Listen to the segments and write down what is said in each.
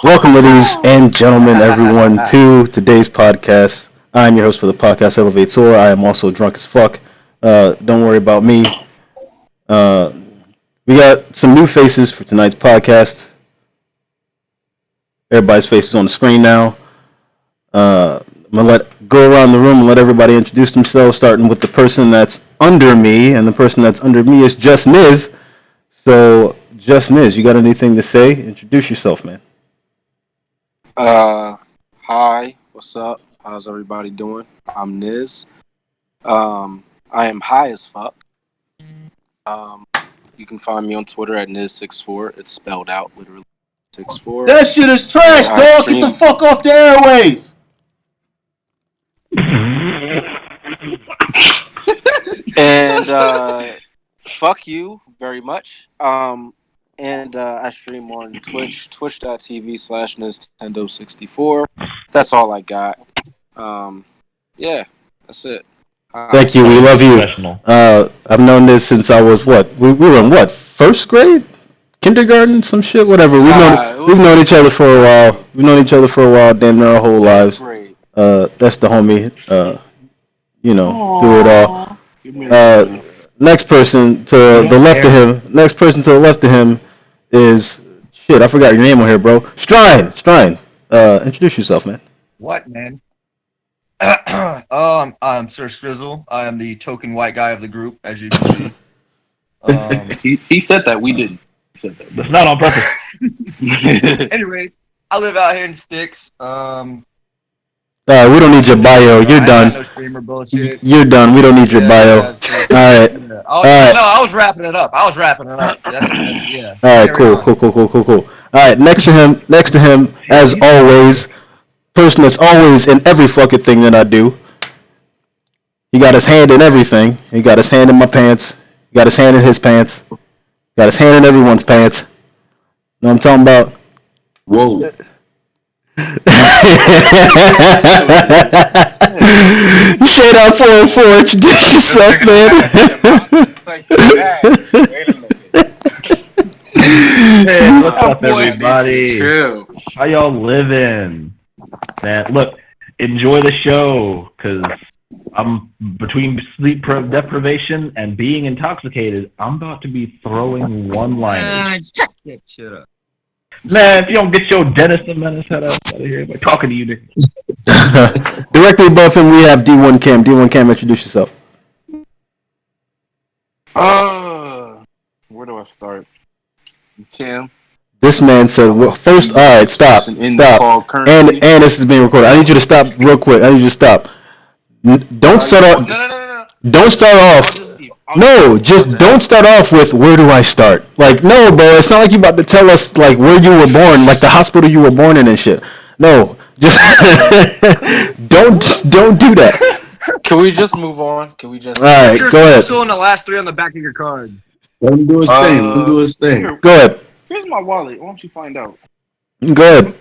Welcome, ladies and gentlemen, everyone, to today's podcast. I'm your host for the podcast, Elevate Soar. I am also drunk as fuck. Don't worry about me. Uh, we got some new faces for tonight's podcast. Everybody's face is on the screen now. I'm gonna go around the room and let everybody introduce themselves, starting with the person that's under me, and the person that's under me is Just Niz. So, Just Niz, you got anything to say? Introduce yourself, man. Hi, what's up? How's everybody doing? I'm Niz. I am high as fuck. You can find me on Twitter at Niz64. It's spelled out literally 64. That shit is trash, dog. Get the fuck off the airways. And fuck you very much. And I stream on Twitch, twitch.tv/Nintendo64. That's all I got. Yeah, that's it. Thank you. We love you. I've known this since I was what? We were in what? First grade? Kindergarten? Some shit? Whatever. We've known each other for a while. We've known each other for a while, damn near our whole lives. That's the homie. Do it all. Next person to the left of him. Next person to the left of him is shit. I forgot your name on here, bro. Strine. Introduce yourself, man. What, man? I'm Sir Strizzle. I am the token white guy of the group, as you can see. He said that. We didn't. That's not on purpose. Anyways, I live out here in Sticks. We don't need your bio. You're done. No streamer bullshit. You're done. We don't need your bio. All right. Yeah. All right. No, I was wrapping it up. Yeah. All right. Cool. All right. Next to him, as always, person that's always in every fucking thing that I do. He got his hand in everything. He got his hand in my pants. He got his hand in his pants. Got his hand in everyone's pants. Know what I'm talking about? Whoa. You showed up 404. Introduce yourself, man. Wait a minute. Hey, what's up, everybody? How y'all living? Man, look, enjoy the show, because I'm between sleep deprivation and being intoxicated. I'm about to be throwing one-liners. Shut that shit up. Man, if you don't get your Dennis the Menace head out of here, I'm talking to you, Nick. Directly above him, we have D1 Cam. D1 Cam, introduce yourself. Where do I start? Cam. This man said, well, first, all right, stop. And this is being recorded. I need you to stop real quick. Don't start off. No. Don't start off. No, just don't start off with, where do I start? Like, no, bro, it's not like you about to tell us, like, where you were born, like the hospital you were born in and shit. No, just don't do that. Can we just move on? All right, go ahead. Still in the last three on the back of your card. Let him do his thing. Go ahead. Here's my wallet. Why don't you find out? Go ahead.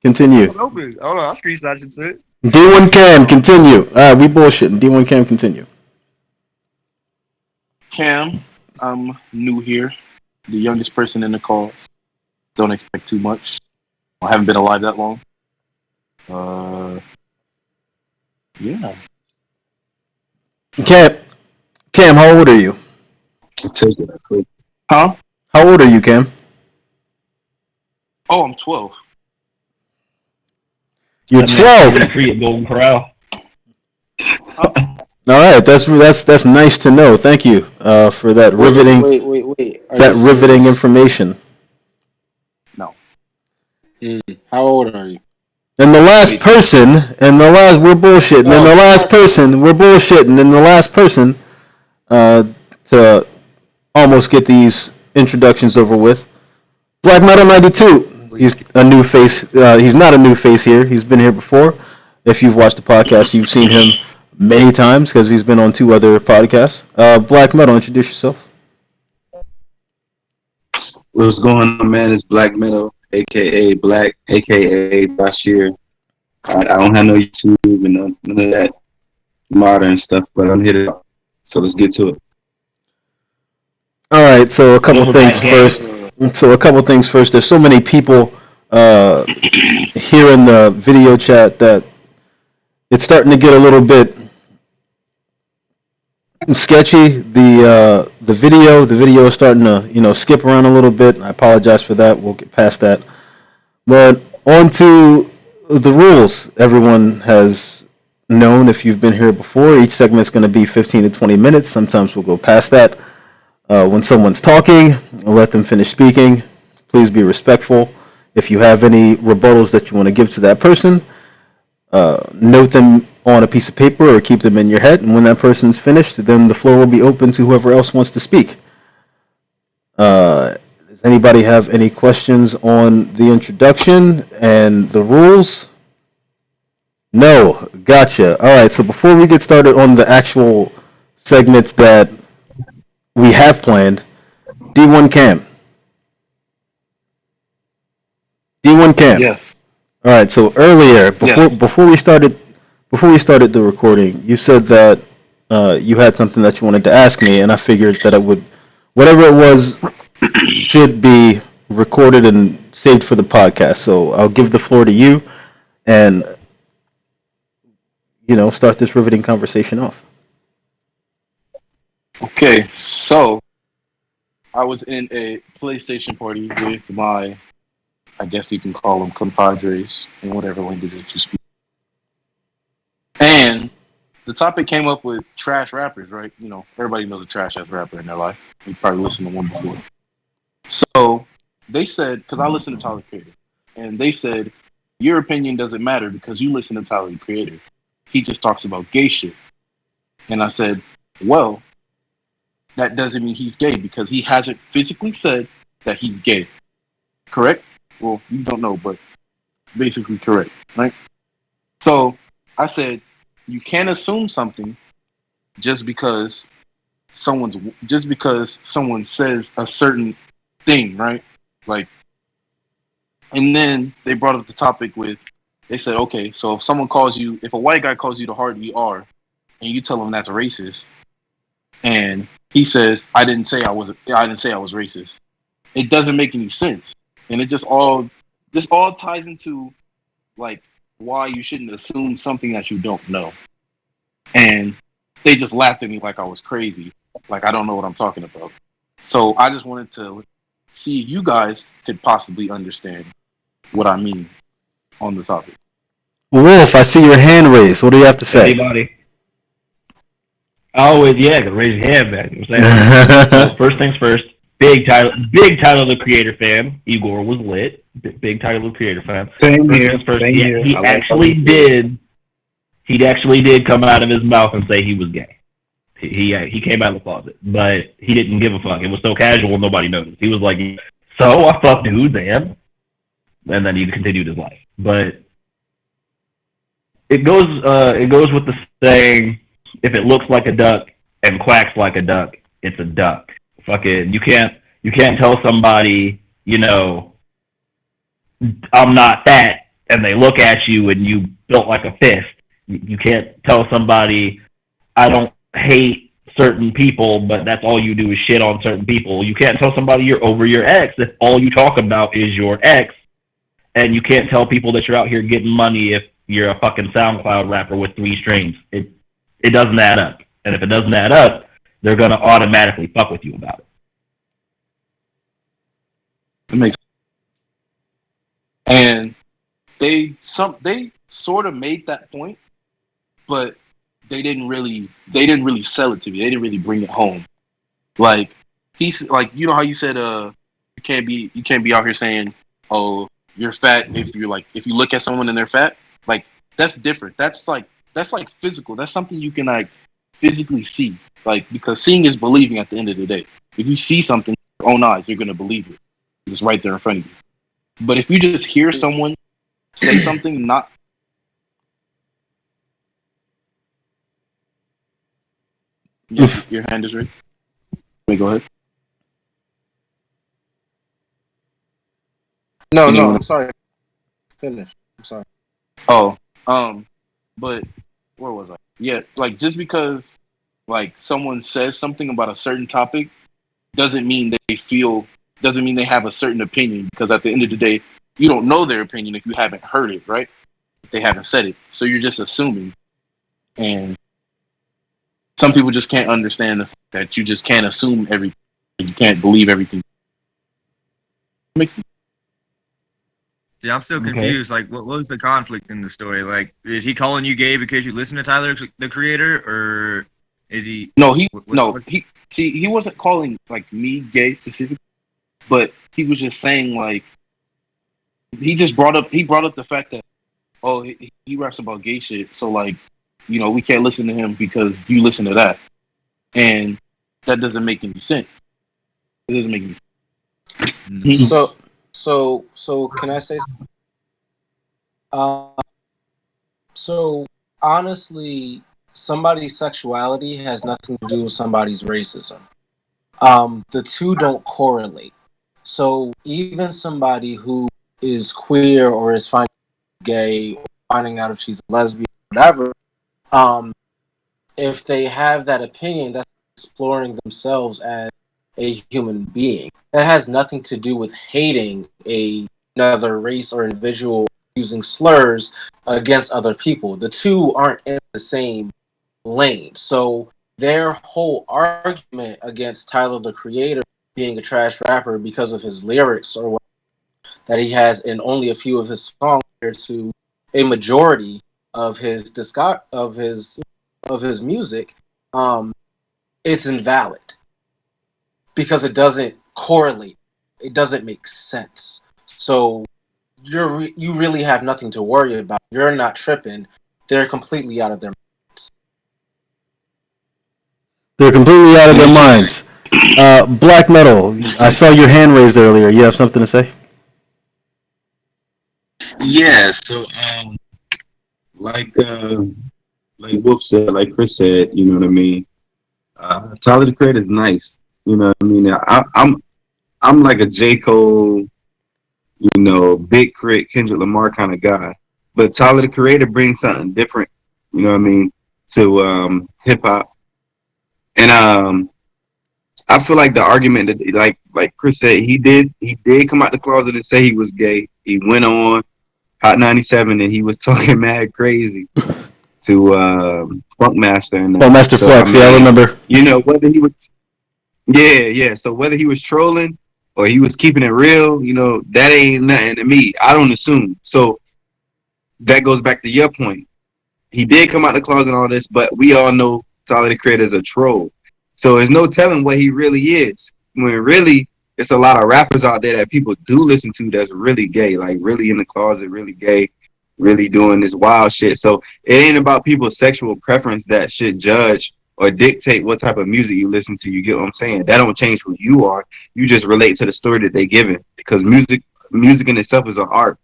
Continue. Hold on, I'll screenshot your shit. D1 Cam, continue. All right, we bullshitting. D1 Cam, continue. Cam, I'm new here. The youngest person in the call. Don't expect too much. I haven't been alive that long. Yeah. Cam, how old are you? I'll take it. Huh? How old are you, Cam? Oh, I'm 12. You're 12. Free at Golden Corral. All right, that's nice to know. Thank you for that riveting. Wait. That riveting information. No. How old are you? And the last person, we're bullshitting. And the last person, we're bullshitting. And the last person to almost get these introductions over with, Black Metal 92. He's a new face. He's not a new face here. He's been here before. If you've watched the podcast, you've seen him many times because he's been on 2 other podcasts. Black Metal, introduce yourself. What's going on, man? It's Black Metal, a.k.a. Black, a.k.a. Bashir. I don't have no YouTube and none of that modern stuff, but I'm here to, so let's get to it. All right, so a couple things first. There's so many people here in the video chat that it's starting to get a little bit sketchy. The video is starting to skip around a little bit. I apologize for that. We'll get past that. But on to the rules. Everyone has known if you've been here before. Each segment is going to be 15 to 20 minutes. Sometimes we'll go past that. When someone's talking, I'll let them finish speaking. Please be respectful. If you have any rebuttals that you want to give to that person, note them on a piece of paper or keep them in your head. And when that person's finished, then the floor will be open to whoever else wants to speak. Does anybody have any questions on the introduction and the rules? No, gotcha. All right, so before we get started on the actual segments that we have planned, D1 Cam. D1 Cam. Yes. All right, so earlier, before we started the recording, you said that you had something that you wanted to ask me, and I figured that whatever it was, should be recorded and saved for the podcast. So I'll give the floor to you, and start this riveting conversation off. Okay, so I was in a PlayStation party with my, I guess you can call them compadres in whatever languages you speak. And the topic came up with trash rappers, right? Everybody knows a trash ass rapper in their life. You probably listened to one before. So they said, because I listen to Tyler the Creator, and they said, your opinion doesn't matter because you listen to Tyler the Creator. He just talks about gay shit. And I said, well, that doesn't mean he's gay because he hasn't physically said that he's gay. Correct? Well, you don't know, but basically correct, right? So I said, you can't assume something just because someone says a certain thing, right? Like, and then they brought up the topic they said, okay, so if a white guy calls you the hard ER, and you tell him that's racist, and he says, I didn't say I was racist. It doesn't make any sense. And this all ties into like why you shouldn't assume something that you don't know. And they just laughed at me like I was crazy. Like I don't know what I'm talking about. So I just wanted to see if you guys could possibly understand what I mean on the topic. Wolf, I see your hand raised. What do you have to say? Anybody? Always, gotta raise your hand, man. You know what I'm saying? So first things first. Big Tyler the Creator fan. Igor was lit. Big Tyler the Creator fan. Same First here. things first. Same here. He actually did come out of his mouth and say he was gay. He came out of the closet, but he didn't give a fuck. It was so casual, nobody noticed. He was like, "So I fucked dudes, and then he continued his life." But it goes with the saying, if it looks like a duck and quacks like a duck, it's a duck. Fucking, you can't tell somebody, I'm not fat, and they look at you and you built like a fist. You can't tell somebody, I don't hate certain people, but that's all you do is shit on certain people. You can't tell somebody you're over your ex if all you talk about is your ex, and you can't tell people that you're out here getting money if you're a fucking SoundCloud rapper with 3 streams. It doesn't add up. And if it doesn't add up, they're going to automatically fuck with you about it. It makes sense. And they sort of made that point, but they didn't really sell it to me. They didn't really bring it home. Like he's like, you know how you said you can't be out here saying, oh, you're fat if you look at someone and they're fat. Like that's different. That's like physical. That's something you can like physically see. Like, because seeing is believing at the end of the day. If you see something with your own eyes, you're gonna believe it. It's right there in front of you. But if you just hear someone say something not your hand is raised. Wait, go ahead. No, I'm sorry. Finish. I'm sorry. Oh, but where was I? Yeah, like just because like someone says something about a certain topic doesn't mean they have a certain opinion, because at the end of the day, you don't know their opinion if you haven't heard it, right? If they haven't said it, so you're just assuming, and some people just can't understand the fact that you just can't assume everything. You can't believe everything. Makes sense. Yeah, I'm still confused. Like, what was the conflict in the story? Like, is he calling you gay because you listen to Tyler, the Creator, or is he? No, he wasn't calling like me gay specifically, but he was just saying like he brought up the fact that he raps about gay shit, so like we can't listen to him because you listen to that, and that doesn't make any sense. It doesn't make any sense. So can I say something? So honestly, somebody's sexuality has nothing to do with somebody's racism. The two don't correlate. So even somebody who is queer or is finding gay or finding out if she's a lesbian or whatever, if they have that opinion, that's exploring themselves as a human being. That has nothing to do with hating another race or individual, using slurs against other people. The two aren't in the same lane. So their whole argument against Tyler, the Creator, being a trash rapper because of his lyrics or what that he has in only a few of his songs compared to a majority of his music, it's invalid because it doesn't correlate. It doesn't make sense. So you really have nothing to worry about. You're not tripping. They're completely out of their minds. They're completely out of their minds. Black Metal, I saw your hand raised earlier. You have something to say? Yeah, so like Wolf said, like Chris said, you know what I mean. Tyler the Creator is nice, you know what I mean. I'm like a J. Cole, Big Crit, Kendrick Lamar kind of guy, but Tyler the Creator brings something different, you know what I mean, to hip hop, and I feel like the argument that like Chris said, he did come out the closet and say he was gay. He went on Hot 97 and he was talking mad crazy to Funkmaster and Funkmaster Flex, I remember. Whether he was so whether he was trolling or he was keeping it real, that ain't nothing to me. I don't assume. So that goes back to your point. He did come out the closet and all this, but we all know Tyler the Creator is a troll. So there's no telling what he really is. When really, there's a lot of rappers out there that people do listen to that's really gay, like really in the closet, really gay, really doing this wild shit. So it ain't about people's sexual preference that should judge or dictate what type of music you listen to. You get what I'm saying? That don't change who you are. You just relate to the story that they giving, because music in itself is an art,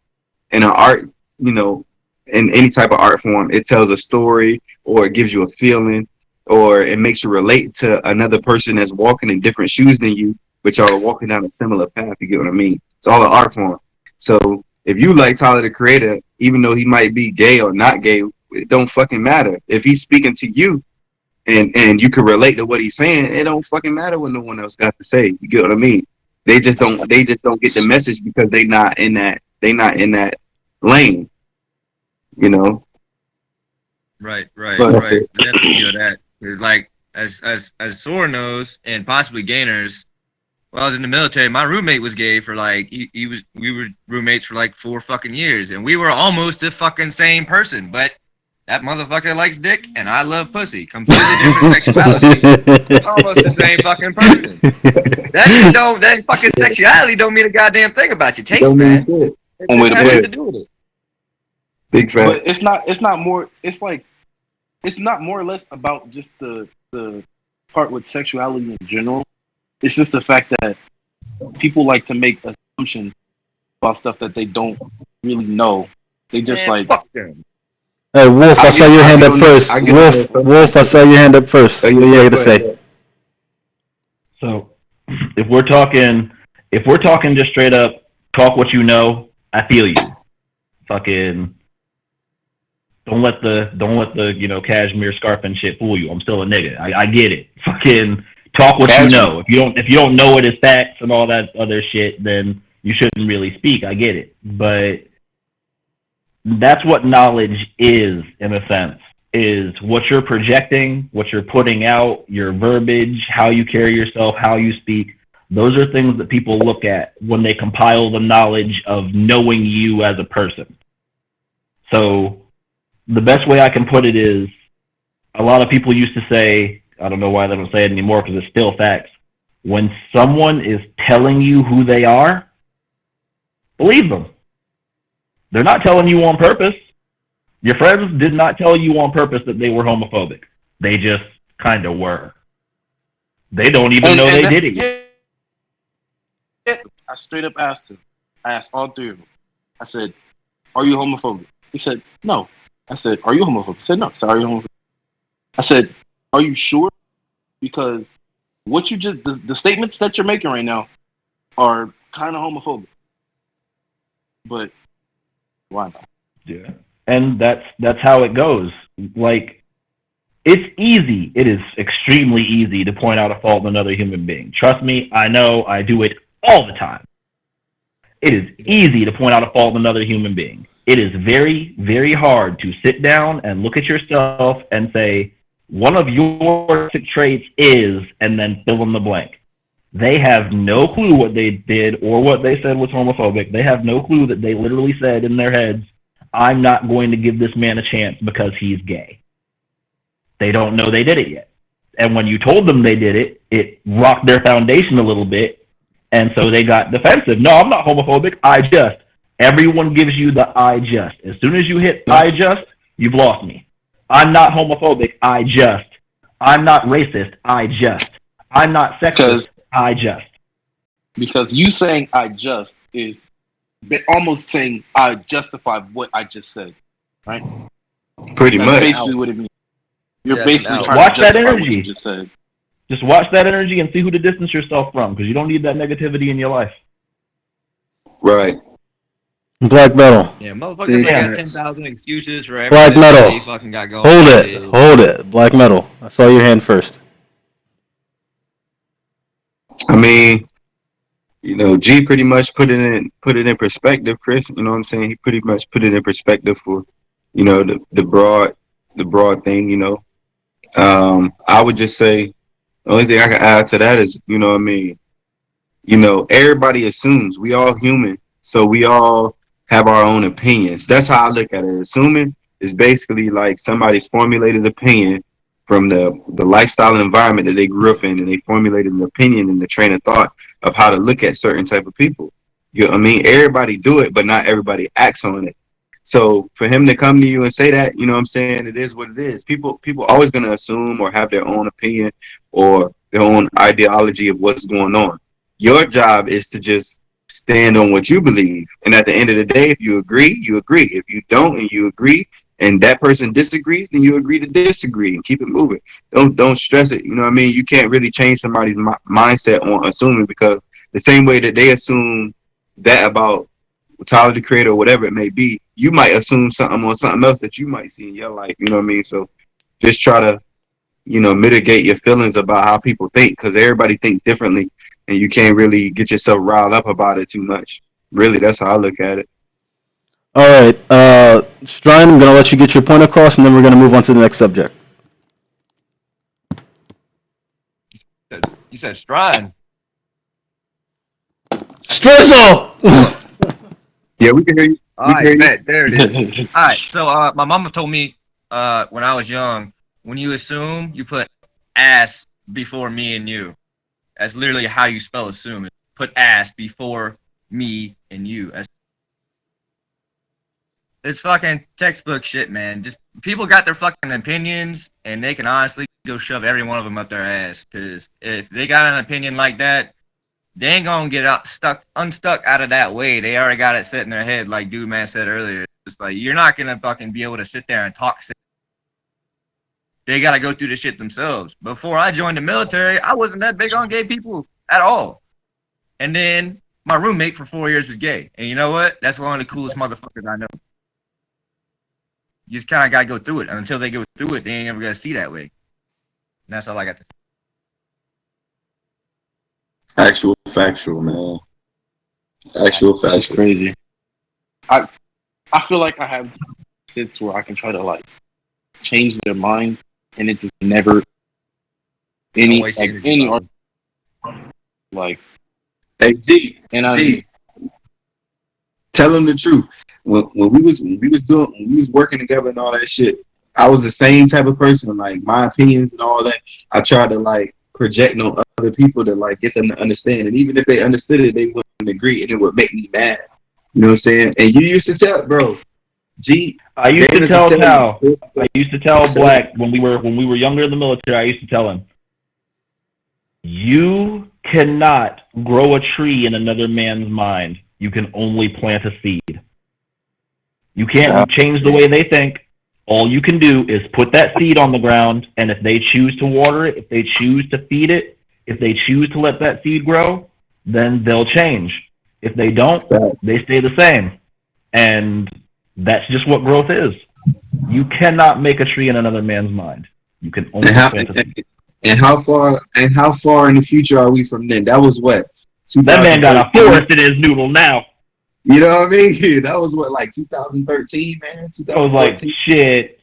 and an art, in any type of art form, it tells a story or it gives you a feeling, or it makes you relate to another person that's walking in different shoes than you, but y'all are walking down a similar path. You get what I mean? It's all an art form. So if you like Tyler the Creator, even though he might be gay or not gay, it don't fucking matter. If he's speaking to you and you can relate to what he's saying, it don't fucking matter what no one else got to say. You get what I mean? They just don't get the message because they not in that lane. Right. So I definitely feel that. It's like, as Sora knows, and possibly Gainers, when I was in the military, my roommate was gay for like, we were roommates for like 4 fucking years, and we were almost the fucking same person, but that motherfucker likes dick, and I love pussy. Completely different sexualities. Almost the same fucking person. That fucking sexuality don't mean a goddamn thing about your taste, man. It has nothing to do with it. Big fact. But it's not more. It's like, it's not more or less about just the part with sexuality in general. It's just the fact that people like to make assumptions about stuff that they don't really know. They just fuck them. Hey, Wolf, I saw your hand up first. Wolf, I saw your hand up first. What do you got to say? So, if we're talking just straight up, talk what you know, I feel you. Fucking don't let the cashmere scarf and shit fool you. I'm still a nigga. I get it. Fucking talk what you know. If you don't know it is facts and all that other shit, then you shouldn't really speak. I get it. But that's what knowledge is, in a sense, is what you're projecting, what you're putting out, your verbiage, how you carry yourself, how you speak. Those are things that people look at when they compile the knowledge of knowing you as a person. So the best way I can put it is, a lot of people used to say, I don't know why they don't say it anymore because it's still facts. When someone is telling you who they are, believe them. They're not telling you on purpose. Your friends did not tell you on purpose that they were homophobic. They just kind of were. They don't even know they did it. I straight up asked him. I asked all three of them. I said, "Are you homophobic?" He said, "No." I said, "Are you homophobic?" He said, "No." I said, "Are you homophobic?" I said, "Are you sure?" Because what you just the statements that you're making right now are kind of homophobic. But why not? Yeah. And that's how it goes. Like, it's easy. It is extremely easy to point out a fault in another human being. Trust me, I know. I do it all the time. It is easy to point out a fault in another human being. It is very, very hard to sit down and look at yourself and say, one of your traits is, and then fill in the blank. They have no clue what they did or what they said was homophobic. They have no clue that they literally said in their heads, I'm not going to give this man a chance because he's gay. They don't know they did it yet. And when you told them they did it, it rocked their foundation a little bit. And so they got defensive. No, I'm not homophobic. I just. Everyone gives you the I just. As soon as you hit I just, you've lost me. I'm not homophobic. I just. I'm not racist. I just. I'm not sexist. I just. Because you saying I just is almost saying I justify what I just said, right? Pretty That's much. basically what it means. You're Yeah, basically now, trying watch to that justify energy. what you just said. Just watch that energy and see who to distance yourself from, because you don't need that negativity in your life. Right. Black metal. Yeah, motherfuckers Yeah. got 10,000 excuses for Black everything metal. they fucking got going. Hold it. Black metal. I saw your hand first. I mean, G pretty much put it in perspective, Chris. You know what I'm saying? He pretty much put it in perspective for, the broad thing, I would just say the only thing I can add to that is, what I mean, everybody assumes we all human, so we all have our own opinions. That's how I look at it. Assuming is basically like somebody's formulated opinion from the lifestyle and environment that they grew up in, and they formulated an opinion and the train of thought of how to look at certain type of people. You know what I mean? Everybody do it, but not everybody acts on it. So for him to come to you and say that, you know what I'm saying, it is what it is. People always gonna assume or have their own opinion or their own ideology of what's going on. Your job is to just stand on what you believe. And at the end of the day, if you agree, you agree. If you don't and you agree and that person disagrees, then you agree to disagree and keep it moving. Don't stress it. You know what I mean? You can't really change somebody's mindset on assuming, because the same way that they assume that about Tyler the Creator or whatever it may be, you might assume something on something else that you might see in your life. You know what I mean? So just try to, mitigate your feelings about how people think, because everybody think differently, and you can't really get yourself riled up about it too much. Really, that's how I look at it. All right. Strine, I'm going to let you get your point across, and then we're going to move on to the next subject. You said Strine. Stresso! Yeah, we can hear you. All right, bet. There it is. All right, so my mama told me when I was young, when you assume, you put ass before me and you. That's literally how you spell assume. Put ass before me and you. It's fucking textbook shit, man. Just people got their fucking opinions, and they can honestly go shove every one of them up their ass. Because if they got an opinion like that, they ain't gonna get unstuck out of that way. They already got it set in their head, like Dude Man said earlier. It's like you're not gonna fucking be able to sit there and talk. They gotta go through the shit themselves. Before I joined the military, I wasn't that big on gay people at all. And then my roommate for 4 years was gay, and you know what? That's one of the coolest motherfuckers I know. You just kind of gotta go through it. And until they go through it, they ain't ever gonna see that way. And that's all I got to say. Factual, man. Actual That's just fact. crazy. I feel like I have sits where I can try to like change their minds, and it just never any Don't waste like energy, any bro. like Hey and I G, tell them the truth. When we was working together and all that shit, I was the same type of person. Like my opinions and all that, I tried to like project on other people to like get them to understand. And even if they understood it, they wouldn't agree, and it would make me mad. You know what I'm saying? And you used to tell, bro. G, I used to Dana tell you. Cal. I used to tell Black when we were younger in the military. I used to tell him, you cannot grow a tree in another man's mind. You can only plant a seed. You can't change the way they think. All you can do is put that seed on the ground, and if they choose to water it, if they choose to feed it, if they choose to let that seed grow, then they'll change. If they don't, they stay the same. And that's just what growth is. You cannot make a tree in another man's mind. You can only plant a seed. And how far in the future are we from then? That was what? That man got a forest in his noodle now. You know what I mean? That was what, like 2013, man? I was like, shit.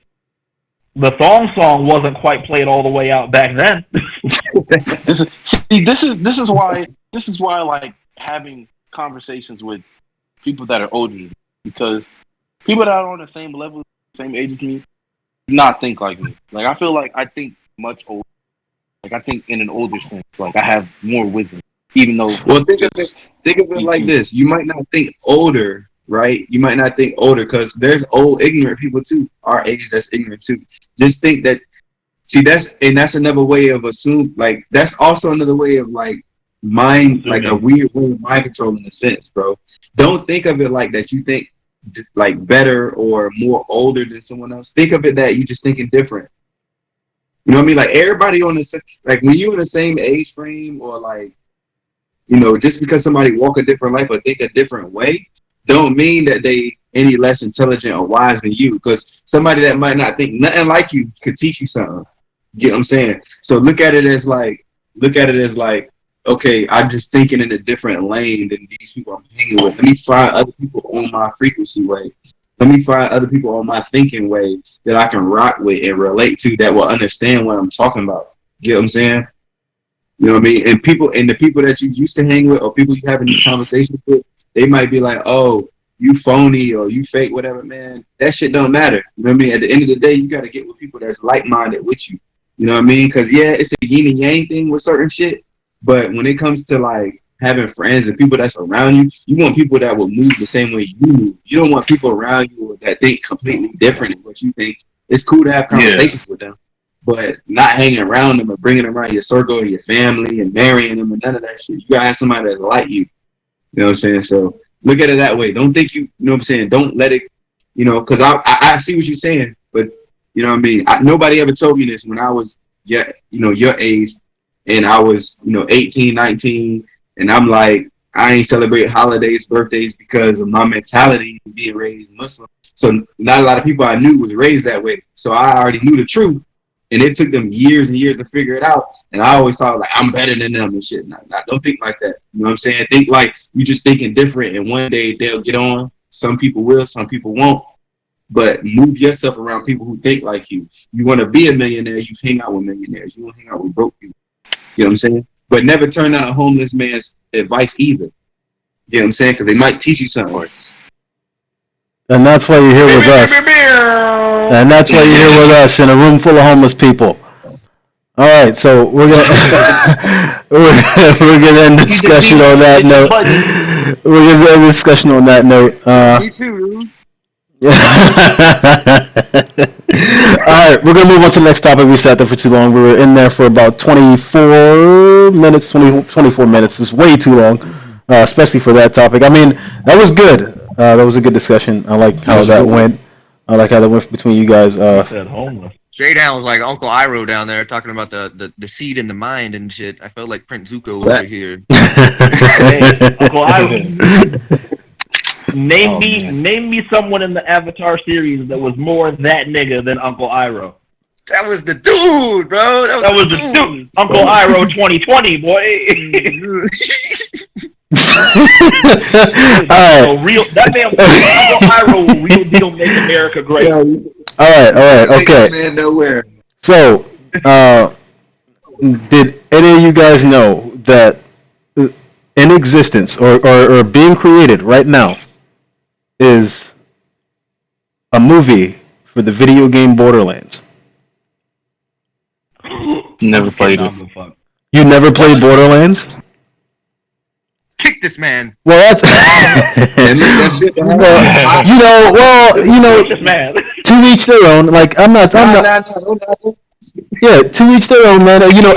The thong song wasn't quite played all the way out back then. this is why like having conversations with people that are older, because people that are on the same level, same age as me, do not think like me. Like I feel like I think much older. Like I think in an older sense. Like I have more wisdom, even though. Well, think of it like this. You might not think older, right? You might not think older because there's old ignorant people too, our age that's ignorant too. Just think that. See, that's another way of assume. Like that's also another way of like mind, like a weird way of mind control in a sense, bro. Don't think of it like that. You think like better or more older than someone else. Think of it that you just thinking different. You know what I mean? Like everybody on the like when you in the same age frame or like, you know, just because somebody walk a different life or think a different way, don't mean that they any less intelligent or wise than you. Because somebody that might not think nothing like you could teach you something. You know what I'm saying? So look at it as like, okay, I'm just thinking in a different lane than these people I'm hanging with. Let me find other people on my frequency wave. Let me find other people on my thinking wave that I can rock with and relate to that will understand what I'm talking about. You know what I'm saying? You know what I mean? And the people that you used to hang with or people you having these conversations with, they might be like, oh, you phony or you fake, whatever, man. That shit don't matter. You know what I mean? At the end of the day, you got to get with people that's like-minded with you. You know what I mean? Because, yeah, it's a yin and yang thing with certain shit. But when it comes to, like, having friends and people that's around you, you want people that will move the same way you move. You don't want people around you that think completely different than what you think. It's cool to have conversations with them, but not hanging around them or bringing them around your circle or your family and marrying them and none of that shit. You gotta have somebody that like you. You know what I'm saying? So look at it that way. Don't think you know what I'm saying? Don't let it, you know, because I see what you're saying, but you know what I mean? Nobody ever told me this when I was, your age, and I was, 18, 19, and I'm like, I ain't celebrate holidays, birthdays because of my mentality being raised Muslim. So not a lot of people I knew was raised that way. So I already knew the truth, and it took them years and years to figure it out. And I always thought like I'm better than them and shit. Don't think like that. You know what I'm saying? Think like you just thinking different, and one day they'll get on. Some people will, some people won't. But move yourself around people who think like you. You want to be a millionaire, you hang out with millionaires. You don't hang out with broke people. You know what I'm saying? But never turn down a homeless man's advice either. You know what I'm saying? Because they might teach you something. And that's why you're here with us. And that's why you're here with us in a room full of homeless people. All right, so we're gonna end discussion on that note. We're gonna end discussion on that note. Me too. All right, we're gonna move on to the next topic. We sat there for too long. We were in there for about 24 minutes. 24 minutes is way too long, especially for that topic. I mean, that was good. That was a good discussion. I like how that went. I like how that went between you guys. Said homeless. Straight down was like Uncle Iroh down there talking about the seed in the mind and shit. I felt like Prince Zuko over here. Hey, Uncle Iroh. Name me someone in the Avatar series that was more that nigga than Uncle Iroh. That was the dude, bro. That was the dude. Uncle Iroh 2020, boy. All right. Real that man. I roll real deal. Make America great. Yeah, All right. Okay. man, nowhere. So, did any of you guys know that in existence or being created right now is a movie for the video game Borderlands? Never played it. You never played Borderlands? Kick this man. Well, that's That's good. Man. To each their own. Like I'm not. No. Yeah, to each their own, man. You know,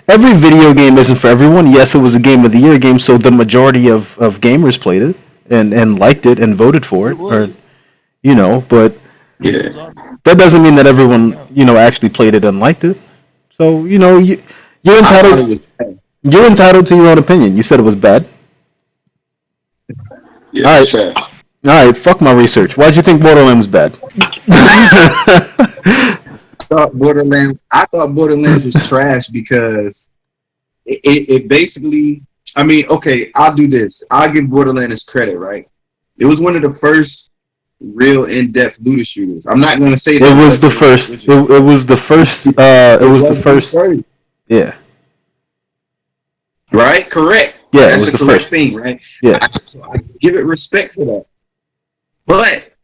every video game isn't for everyone. Yes, it was a Game of the Year game, so the majority of gamers played it and liked it and voted for it. Or, but Yeah. that doesn't mean that everyone, actually played it and liked it. So, you're entitled. You're entitled to your own opinion. You said it was bad. Yeah, All right. trash. All right, fuck my research. Why'd you think Borderlands was bad? I thought Borderlands was trash because it basically. I mean, okay, I'll do this. I'll give Borderlands credit, right? It was one of the first real in-depth looter shooters. I'm not going to say that it was the first. It was the first. It was the first. Yeah. Right? Correct. Yeah, that's it was the the correct first thing, right? Yeah. So I give it respect for that. But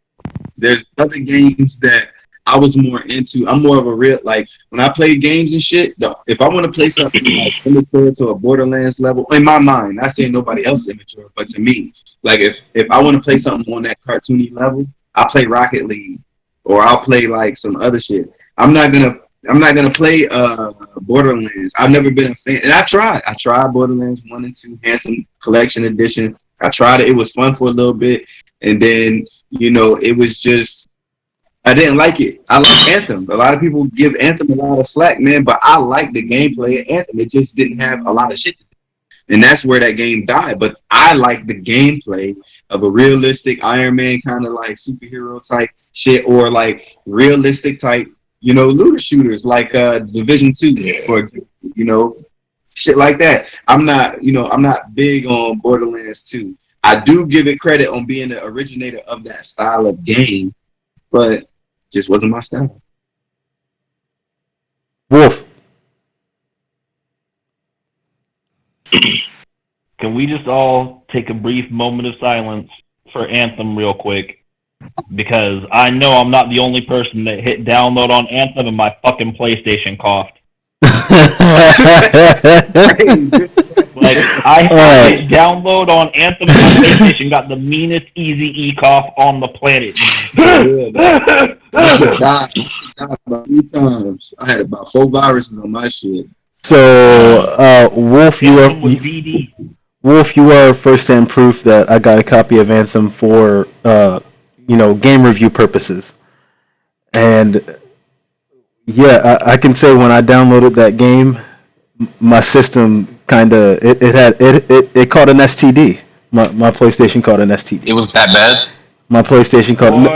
there's other games that I was more into. I'm more of a real, like, when I play games and shit, if I want to play something like immature to a Borderlands level, in my mind, not saying nobody else is immature, but to me, like, if I want to play something on that cartoony level, I'll play Rocket League or I'll play like some other shit. I'm not gonna play Borderlands. I've never been a fan, and I tried Borderlands 1 and 2 Handsome Collection Edition. I tried it. It was fun for a little bit, and then it was just I didn't like it. I like Anthem. A lot of people give Anthem a lot of slack, man, but I like the gameplay of Anthem. It just didn't have a lot of shit, and that's where that game died. But I like the gameplay of a realistic Iron Man kind of like superhero type shit, or like realistic type. Looter shooters like Division 2, for example, shit like that. I'm not big on Borderlands 2. I do give it credit on being the originator of that style of game, but just wasn't my style. Wolf. Can we just all take a brief moment of silence for Anthem real quick? Because I know I'm not the only person that hit download on Anthem and my fucking PlayStation coughed. Like, I hit download on Anthem and my PlayStation got the meanest Easy E cough on the planet. Died about 3 times. I had about 4 viruses on my shit. So, Wolf, you are first-hand proof that I got a copy of Anthem for game review purposes. And yeah, I can say when I downloaded that game, my system kind of it caught an STD. My PlayStation caught an STD. It was that bad? My PlayStation caught no.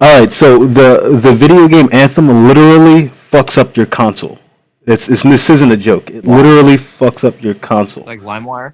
All right, so the video game Anthem literally fucks up your console. This isn't a joke. It literally fucks up your console. Like LimeWire?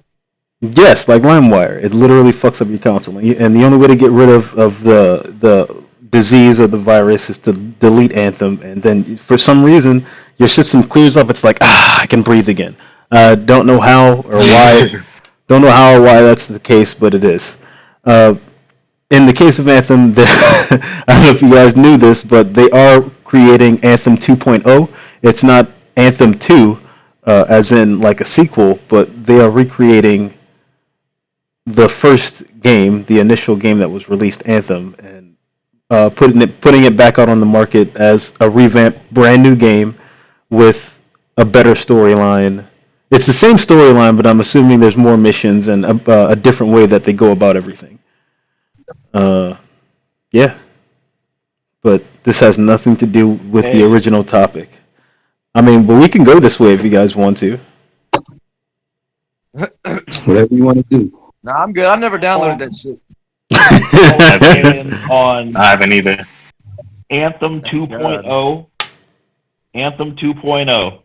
Yes, like LimeWire. It literally fucks up your console. And the only way to get rid of the disease or the virus is to delete Anthem. And then for some reason, your system clears up. It's like, I can breathe again. Don't know how or why. Don't know how or why that's the case, but it is. In the case of Anthem, I don't know if you guys knew this, but they are creating Anthem 2.0. It's not Anthem 2, as in like a sequel, but they are recreating the first game, the initial game that was released, Anthem, and putting it back out on the market as a revamped, brand new game with a better storyline. It's the same storyline, but I'm assuming there's more missions and a different way that they go about everything. Yeah. But this has nothing to do with the original topic. I mean, but we can go this way if you guys want to. Whatever you want to do. No, I'm good. I never downloaded that shit. I haven't either. Anthem 2.0. Anthem 2.0.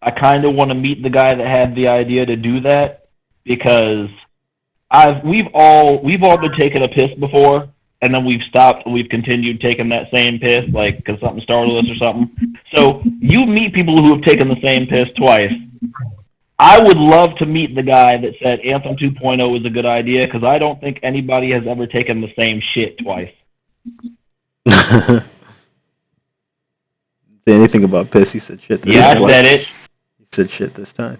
I kind of want to meet the guy that had the idea to do that because we've all been taking a piss before, and then we've stopped and we've continued taking that same piss, like because something startled us or something. So you meet people who have taken the same piss twice. I would love to meet the guy that said Anthem 2.0 is a good idea, because I don't think anybody has ever taken the same shit twice. Say anything about piss? He said shit. This time. I said it. He said shit this time.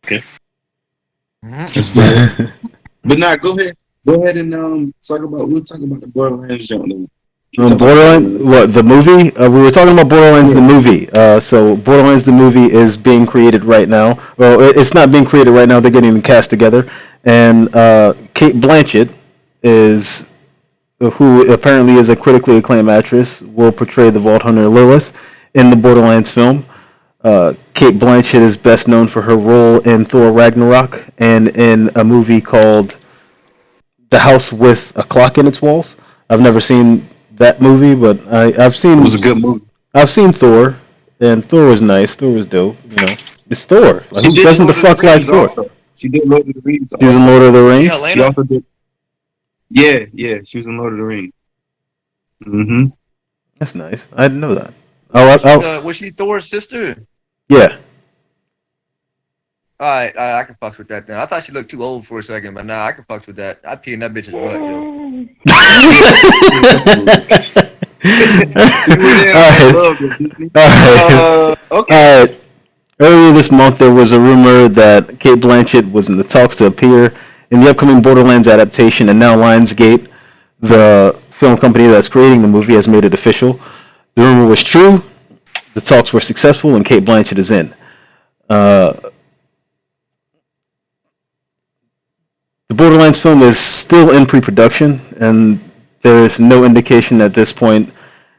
Okay. That's bad. But nah, go ahead and talk about. We'll talk about the Borderlands joint. Borderlands, what, the movie? We were talking about Borderlands, the movie. So Borderlands, the movie, is being created right now. Well, it's not being created right now. They're getting the cast together, and Cate Blanchett is, who apparently is a critically acclaimed actress, will portray the Vault Hunter Lilith in the Borderlands film. Cate Blanchett is best known for her role in Thor Ragnarok and in a movie called The House with a Clock in Its Walls. I've never seen that movie, but I've seen. It was a good movie. I've seen Thor, and Thor was nice. Thor was dope. You know, it's Thor. Like, who doesn't the fuck like Thor? Also. She did Lord of the Rings. She was in Lord of the Rings. Yeah, She also did. Yeah, she was in Lord of the Rings. Mm-hmm. That's nice. I didn't know that. Oh, Was she Thor's sister? yeah. Alright, I can fuck with that then. I thought she looked too old for a second, but nah, I can fuck with that. I'd pee in that bitch's butt, yo. All right. Earlier this month, there was a rumor that Cate Blanchett was in the talks to appear in the upcoming Borderlands adaptation, and now Lionsgate, the film company that's creating the movie, has made it official. The rumor was true. The talks were successful, and Cate Blanchett is in. The Borderlands film is still in pre-production, and there is no indication at this point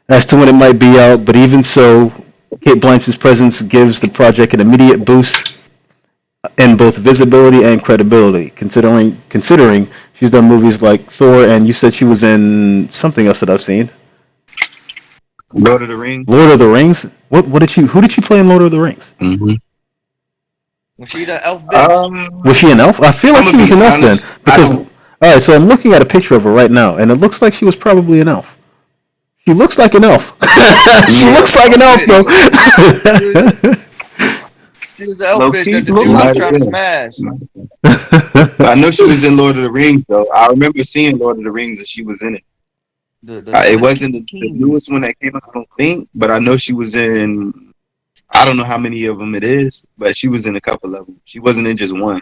as to when it might be out, but even so, Cate Blanchett's presence gives the project an immediate boost in both visibility and credibility, considering she's done movies like Thor, and you said she was in something else that I've seen. Lord of the Rings. Lord of the Rings? Who did she play in Lord of the Rings? Mm-hmm. Was she the elf bitch? Was she an elf? I feel like she was an elf then. Because, alright, so I'm looking at a picture of her right now, and it looks like she was probably an elf. She looks like an elf. She looks like an elf, bro. She was the elf bitch that the dude was trying to smash. I know she was in Lord of the Rings, though. I remember seeing Lord of the Rings and she was in it. It wasn't the newest one that came out, I don't think, but I know she was in. I don't know how many of them it is, but she was in a couple of them. She wasn't in just one.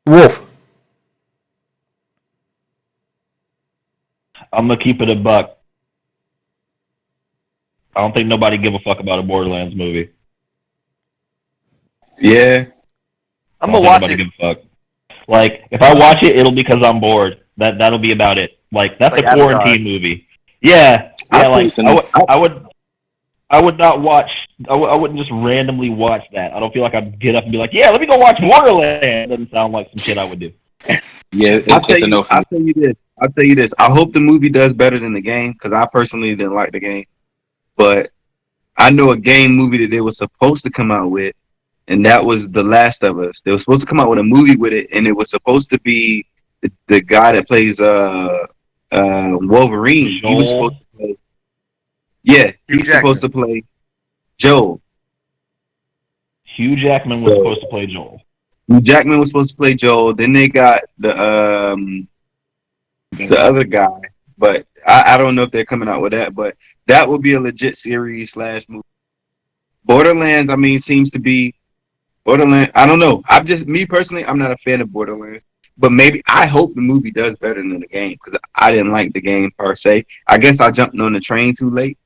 Wolf. I'm gonna keep it a buck. I don't think nobody give a fuck about a Borderlands movie. Yeah. I'm gonna watch it. Give a fuck. Like, if I watch it, it'll be because I'm bored. That'll be about it. Like, that's like a quarantine movie. Yeah. I would not watch. I wouldn't just randomly watch that. I don't feel like I'd get up and be like, yeah, let me go watch Borderlands. Doesn't sound like some shit I would do. Yeah, I'll tell you this. I hope the movie does better than the game, because I personally didn't like the game. But I know a game movie that they were supposed to come out with, and that was The Last of Us. They were supposed to come out with a movie with it, and it was supposed to be the guy that plays Wolverine. Joel. He was supposed to play. Yeah, he's supposed to play Joel. Hugh Jackman was supposed to play Joel. Hugh Jackman was supposed to play Joel. Then they got the other guy, but I don't know if they're coming out with that. But that would be a legit series / movie. Borderlands, I mean, seems to be Borderlands. I don't know. Me personally, I'm not a fan of Borderlands. But maybe I hope the movie does better than the game, because I didn't like the game per se. I guess I jumped on the train too late.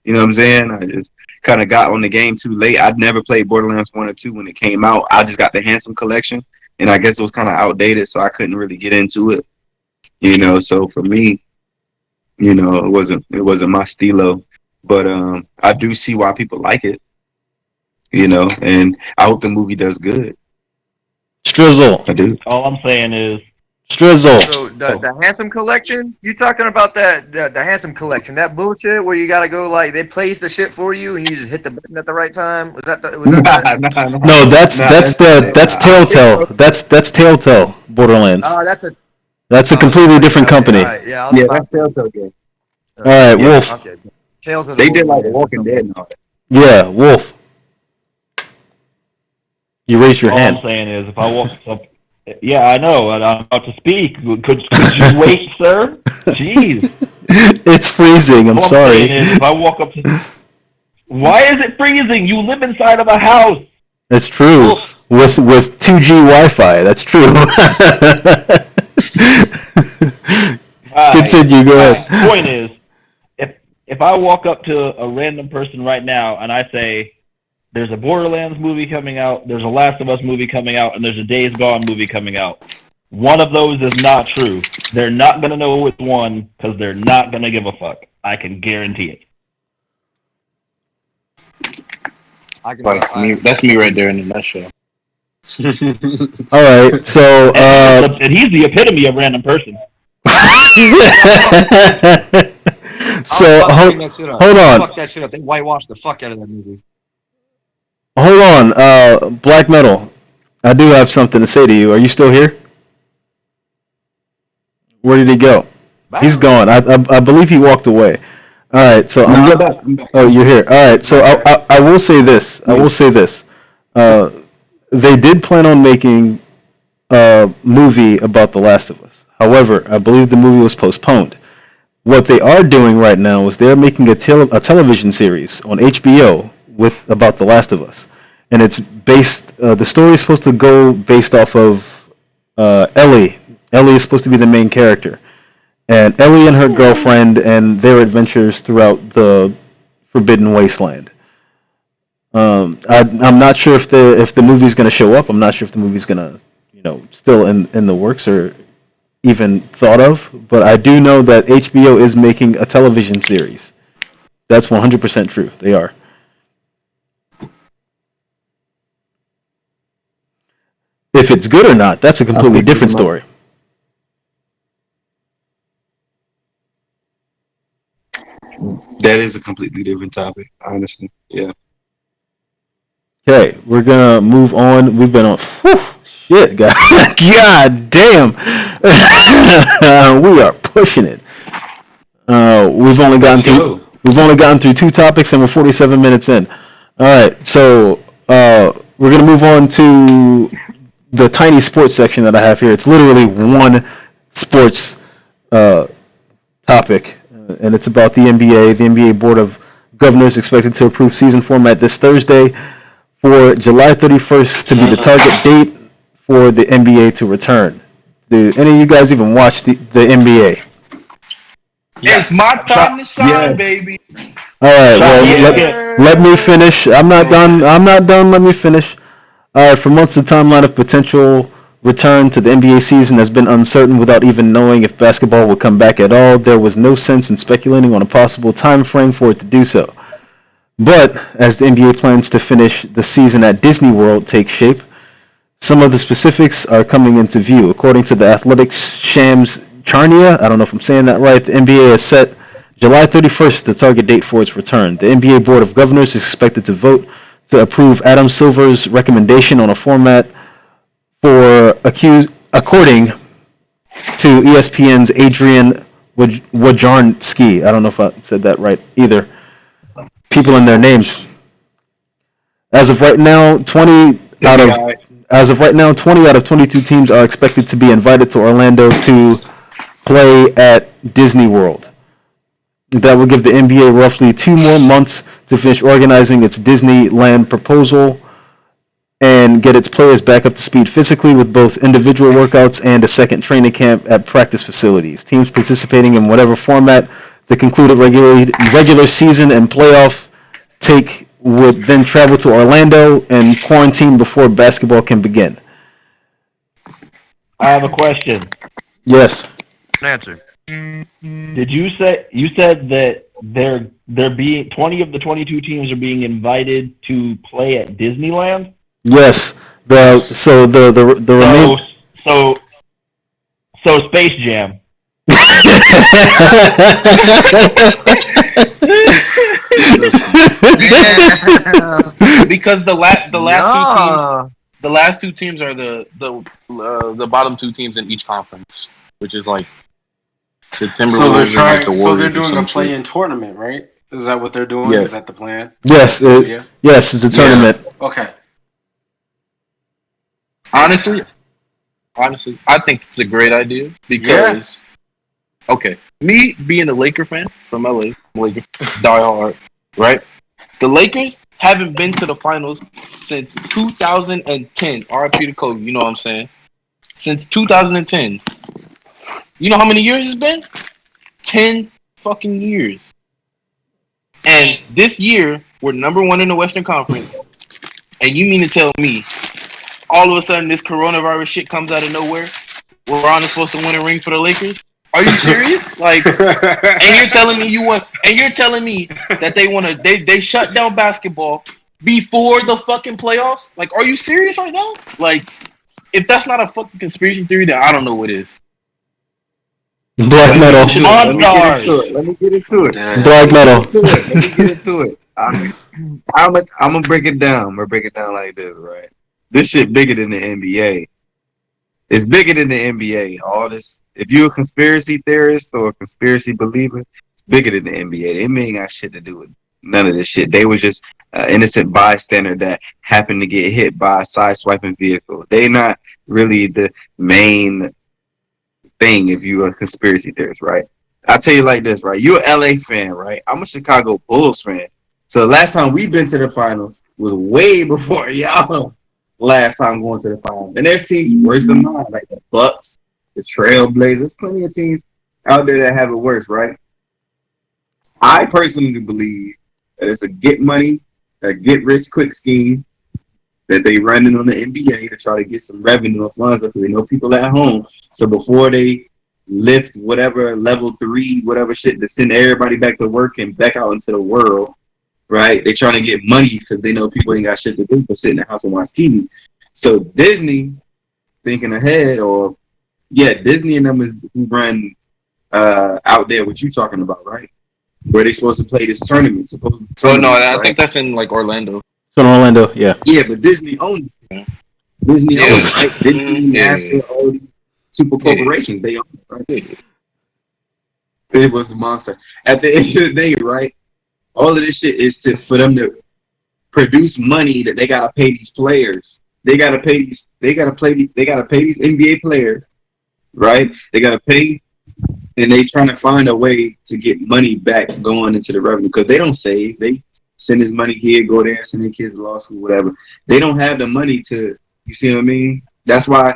You know what I'm saying? I just kind of got on the game too late. I'd never played Borderlands 1 or 2 when it came out. I just got the Handsome Collection, and I guess it was kind of outdated, so I couldn't really get into it. You know, so for me, you know, it wasn't my stilo. But I do see why people like it. You know, and I hope the movie does good. Strizzle. I do. All I'm saying is, Strizzle. So the Handsome Collection? You talking about the Handsome Collection? That bullshit where you gotta go like they place the shit for you and you just hit the button at the right time? Was that that? No, that's Telltale. That's Telltale Borderlands. Oh, That's a completely different company. Right, yeah, that's Telltale game. All right, Wolf. Okay. Tales of They the did like Borderlands The or Walking Dead and all that. Yeah, Wolf. You raised your All hand. I'm saying is, if I walk up, yeah, I know, and I'm about to speak. Could you wait, sir? Jeez. It's freezing. I'm All sorry. saying is, if I walk up to, why is it freezing? You live inside of a house. That's true. With 2G Wi-Fi. That's true. Continue. Go ahead. Point is, if I walk up to a random person right now and I say, there's a Borderlands movie coming out, there's a Last of Us movie coming out, and there's a Days Gone movie coming out, one of those is not true. They're not going to know which one because they're not going to give a fuck. I can guarantee it. That's me right there in a nutshell. All right. So, and he's the epitome of random person. So hold on. Fuck that shit up. They whitewashed the fuck out of that movie. Hold on. Black Metal. I do have something to say to you. Are you still here? Where did he go? He's gone. I believe he walked away. All right. So I'm back. Oh, you're here. All right. So I will say this. They did plan on making a movie about The Last of Us. However, I believe the movie was postponed. What they are doing right now is they're making a television series on HBO about The Last of Us, and it's based. The story is supposed to go based off of Ellie. Ellie is supposed to be the main character, and Ellie and her girlfriend and their adventures throughout the Forbidden Wasteland. I'm not sure if the movie's going to show up. I'm not sure if the movie's going to, still in the works or even thought of. But I do know that HBO is making a television series. That's 100% true. They are. If it's good or not, that's a completely different story. That is a completely different topic, honestly. Yeah. Okay, we're gonna move on. We've been on. Shit, God, God damn, we are pushing it. We've only gotten through 2 topics, and we're 47 minutes in. All right, so we're gonna move on to the tiny sports section that I have here. It's literally one sports topic, and it's about the NBA. The NBA Board of Governors expected to approve season format this Thursday for July 31st to be the target date for the NBA to return. Do any of you guys even watch the NBA? Yes. It's my time to shine, baby. All right, well, let me finish. I'm not done. Let me finish. All right, for months, the timeline of potential return to the NBA season has been uncertain without even knowing if basketball would come back at all. There was no sense in speculating on a possible time frame for it to do so. But as the NBA plans to finish the season at Disney World take shape, some of the specifics are coming into view. According to the Athletics Shams Charania, I don't know if I'm saying that right, the NBA has set July 31st the target date for its return. The NBA Board of Governors is expected to vote to approve Adam Silver's recommendation on a format for according to ESPN's Adrian Wojnarowski. I don't know if I said that right either. People in their names. As of right now, 20 out of 22 teams are expected to be invited to Orlando to play at Disney World. That will give the NBA roughly 2 more months to finish organizing its Disneyland proposal and get its players back up to speed physically with both individual workouts and a second training camp at practice facilities. Teams participating in whatever format the concluded regular season and playoff take would then travel to Orlando and quarantine before basketball can begin. I have a question. Yes. Answer. Did you said that they're being 20 of the 22 teams are being invited to play at Disneyland? Yes. So So Space Jam. Because the last two teams are the bottom two teams in each conference, which is like the Timberwolves and like the Warriors. So they're doing a play-in tournament, right? Is that what they're doing? Yeah. Is that the plan? Yes, yes, it's a tournament. Okay. Honestly, I think it's a great idea because, okay, me being a Laker fan from LA, Laker diehard, right? The Lakers haven't been to the finals since 2010. RIP to Kobe, you know what I'm saying? Since 2010. You know how many years it's been? 10 fucking years. And this year, we're number one in the Western Conference. And you mean to tell me, all of a sudden, this coronavirus shit comes out of nowhere? LeBron is supposed to win a ring for the Lakers? Are you serious? Like, and you're telling me that they shut down basketball before the fucking playoffs? Like, are you serious right now? Like, if that's not a fucking conspiracy theory, then I don't know what is. Black metal. Let me get into it. Black metal. Let me get into it. I'm gonna break it down. We're breaking it down like this, right? This shit bigger than the NBA. It's bigger than the NBA. All this. If you're a conspiracy theorist or a conspiracy believer, it's bigger than the NBA. They ain't got shit to do with none of this shit. They was just an innocent bystander that happened to get hit by a side-swiping vehicle. They not really the main thing if you're a conspiracy theorist, right? I'll tell you like this, right? You're an LA fan, right? I'm a Chicago Bulls fan. So the last time we've been to the finals was way before y'all last time going to the finals. And there's teams worse than mine, like the Bucks, the Trailblazers, plenty of teams out there that have it worse, right? I personally believe that it's a get money, a get rich quick scheme that they running on the NBA to try to get some revenue and funds because they know people at home. So before they lift whatever level 3, whatever shit to send everybody back to work and back out into the world, right? They trying to get money because they know people ain't got shit to do but sit in the house and watch TV. So Disney, thinking ahead, Disney and them is who run out there. What you talking about, right? Where they supposed to play this tournament? I think that's in like Orlando. It's in Orlando, yeah. Yeah, but Disney owns it. Disney owns it, right? Disney, NASA, all these super corporations, they own it, right? It was the monster. At the end of the day, right? All of this shit is for them to produce money that they gotta pay these players. They gotta pay these NBA players, right? They gotta pay, and they trying to find a way to get money back going into the revenue because they don't save. They send his money here, go there, send their kids to law school, whatever. They don't have the money to, you see what I mean? That's why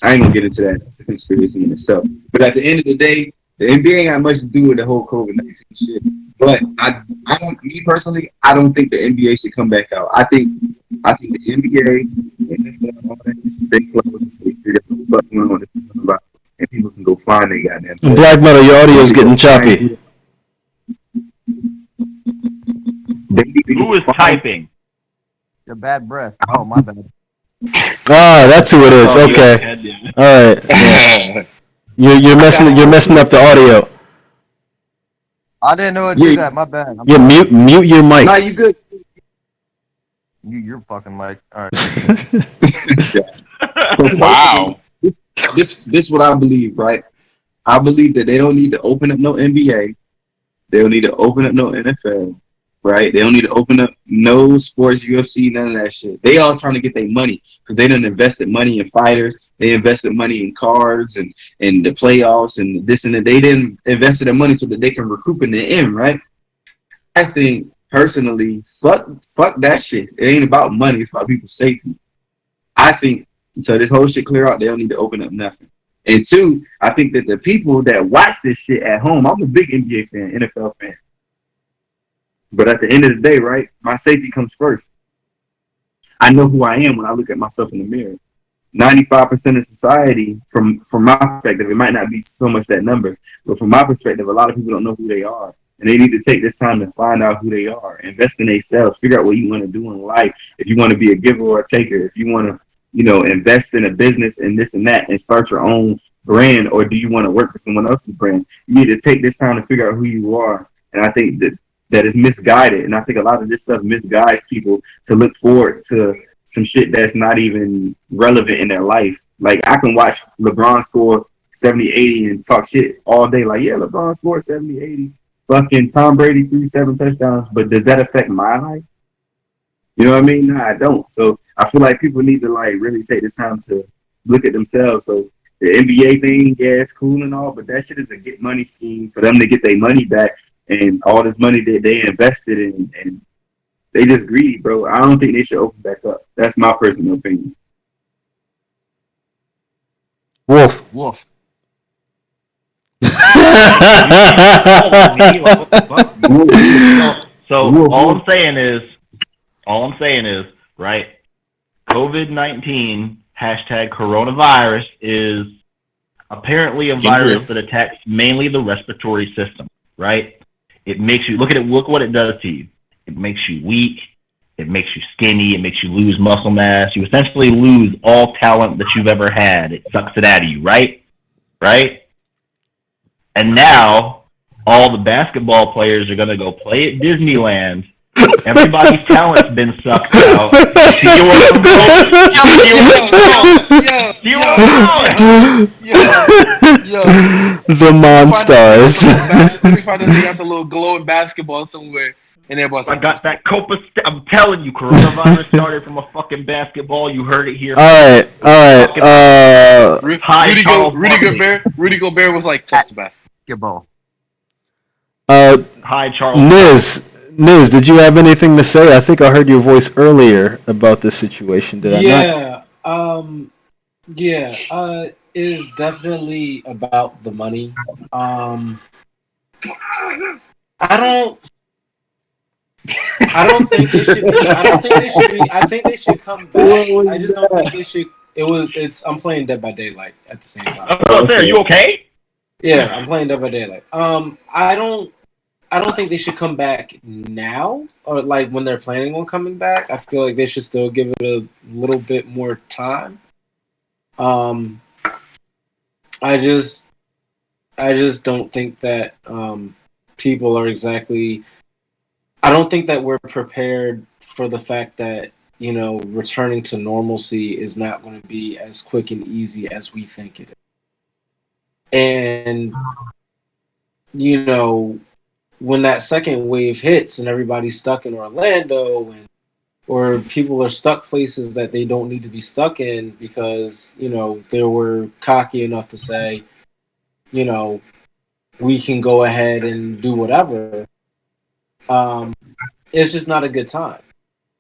I ain't gonna get into that. It's a conspiracy in itself. But at the end of the day, the NBA ain't got much to do with the whole COVID-19 shit. But I don't think the NBA should come back out. I think the NBA and stay close and figure out what the fuck going on about, and people can go find their goddamn self. Black metal, your audio is getting choppy. Who is typing? Your bad breath. Oh, my bad. Ah, that's who it is. Okay. All right. Yeah. You're messing up the audio. I didn't know it did that. My bad. Mute your mic. Nah, you good. Your fucking mic. All right. So wow. This what I believe, right? I believe that they don't need to open up no NBA. They don't need to open up no NFL. Right? They don't need to open up no sports, UFC, none of that shit. They all trying to get their money because they done invested money in fighters. They invested money in cards and the playoffs and this and that. They didn't invest their money so that they can recoup in the end, right? I think personally, fuck that shit. It ain't about money. It's about people's safety. I think until this whole shit clear out, they don't need to open up nothing. And two, I think that the people that watch this shit at home, I'm a big NBA fan, NFL fan. But at the end of the day, right, my safety comes first. I know who I am when I look at myself in the mirror. 95% of society, from my perspective, it might not be so much that number, but from my perspective, a lot of people don't know who they are. And they need to take this time to find out who they are. Invest in themselves. Figure out what you want to do in life. If you want to be a giver or a taker. If you want to, invest in a business and this and that and start your own brand, or do you want to work for someone else's brand? You need to take this time to figure out who you are. And I think that is misguided. And I think a lot of this stuff misguides people to look forward to some shit that's not even relevant in their life. Like, I can watch LeBron score 70, 80 and talk shit all day. Like, yeah, LeBron scored 70, 80. Fucking Tom Brady threw 7 touchdowns. But does that affect my life? You know what I mean? No, I don't. So I feel like people need to like really take this time to look at themselves. So the NBA thing, yeah, it's cool and all, but that shit is a get money scheme for them to get their money back and all this money that they invested in, and they just greedy, bro. I don't think they should open back up. That's my personal opinion. Wolf. So all I'm saying is, right? COVID-19 #coronavirus is apparently a virus that attacks mainly the respiratory system, right? It makes you look what it does to you. It makes you weak. It makes you skinny. It makes you lose muscle mass. You essentially lose all talent that you've ever had. It sucks it out of you, right? Right? And now all the basketball players are going to go play at Disneyland. Everybody's talent's been sucked out. See what I'm The Monstars. Let me find out the little glowing basketball somewhere. And everybody's I got that Copa. I'm telling you, coronavirus started from a fucking basketball. You heard it here. All right. Rudy Gobert was like, touch the basketball. Hi, Charles. Niz, did you have anything to say? I think I heard your voice earlier about this situation. Did I not? It is definitely about the money. I don't think they should be. I think they should come back. I just don't think they should. I'm playing Dead by Daylight at the same time. Oh, there. You okay? Yeah, I'm playing Dead by Daylight. I don't think they should come back now, or like when they're planning on coming back. I feel like they should still give it a little bit more time. I just don't think that people are exactly. I don't think that we're prepared for the fact that, you know, returning to normalcy is not going to be as quick and easy as we think it is. And, you know, when that second wave hits and everybody's stuck in Orlando, or people are stuck places that they don't need to be stuck in because, you know, they were cocky enough to say, you know, we can go ahead and do whatever. It's just not a good time.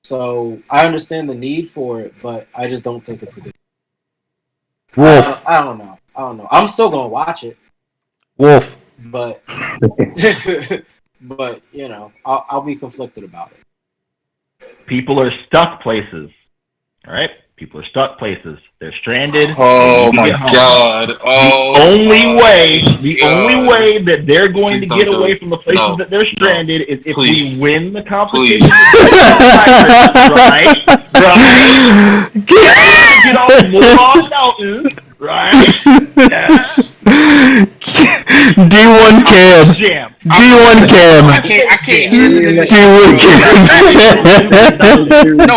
So I understand the need for it, but I just don't think it's a good. Wolf. I don't know. I'm still gonna watch it. Wolf. But but you know, I'll be conflicted about it. People are stuck places. All right. People are stuck places. They're stranded. Oh my God! The only way that they're going to get away from the places that they're stranded is if we win the competition. Right? Get off more mountains, right? Yeah. D1 Cam. D1 Cam. I can't hear the D1 Cam. No.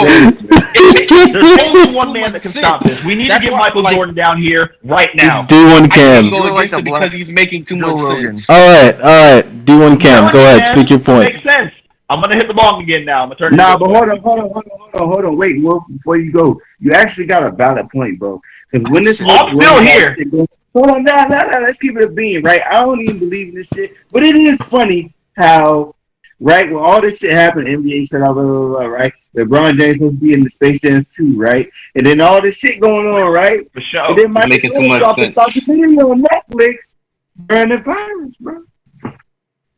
There's only one man that can stop this. We need to get Michael Jordan down here right now. D1 Cam. Because he's making too much sense. All right. D1 Cam. Go ahead. Speak your point. Makes sense. I'm gonna hit the ball again now. I'm gonna turn. Nah, but hold on. Wait, Wolf, before you go, you actually got a valid point, bro. Because when this, I'm still here. Hold on, nah. Let's keep it a bean, right? I don't even believe in this shit, but it is funny how, right, when all this shit happened, NBA said, blah, blah, blah, blah, right? LeBron James supposed to be in the Space Jams 2, right? And then all this shit going on, right? For sure. And then Michael Making too Jordan much dropped a documentary on Netflix during the virus, bro.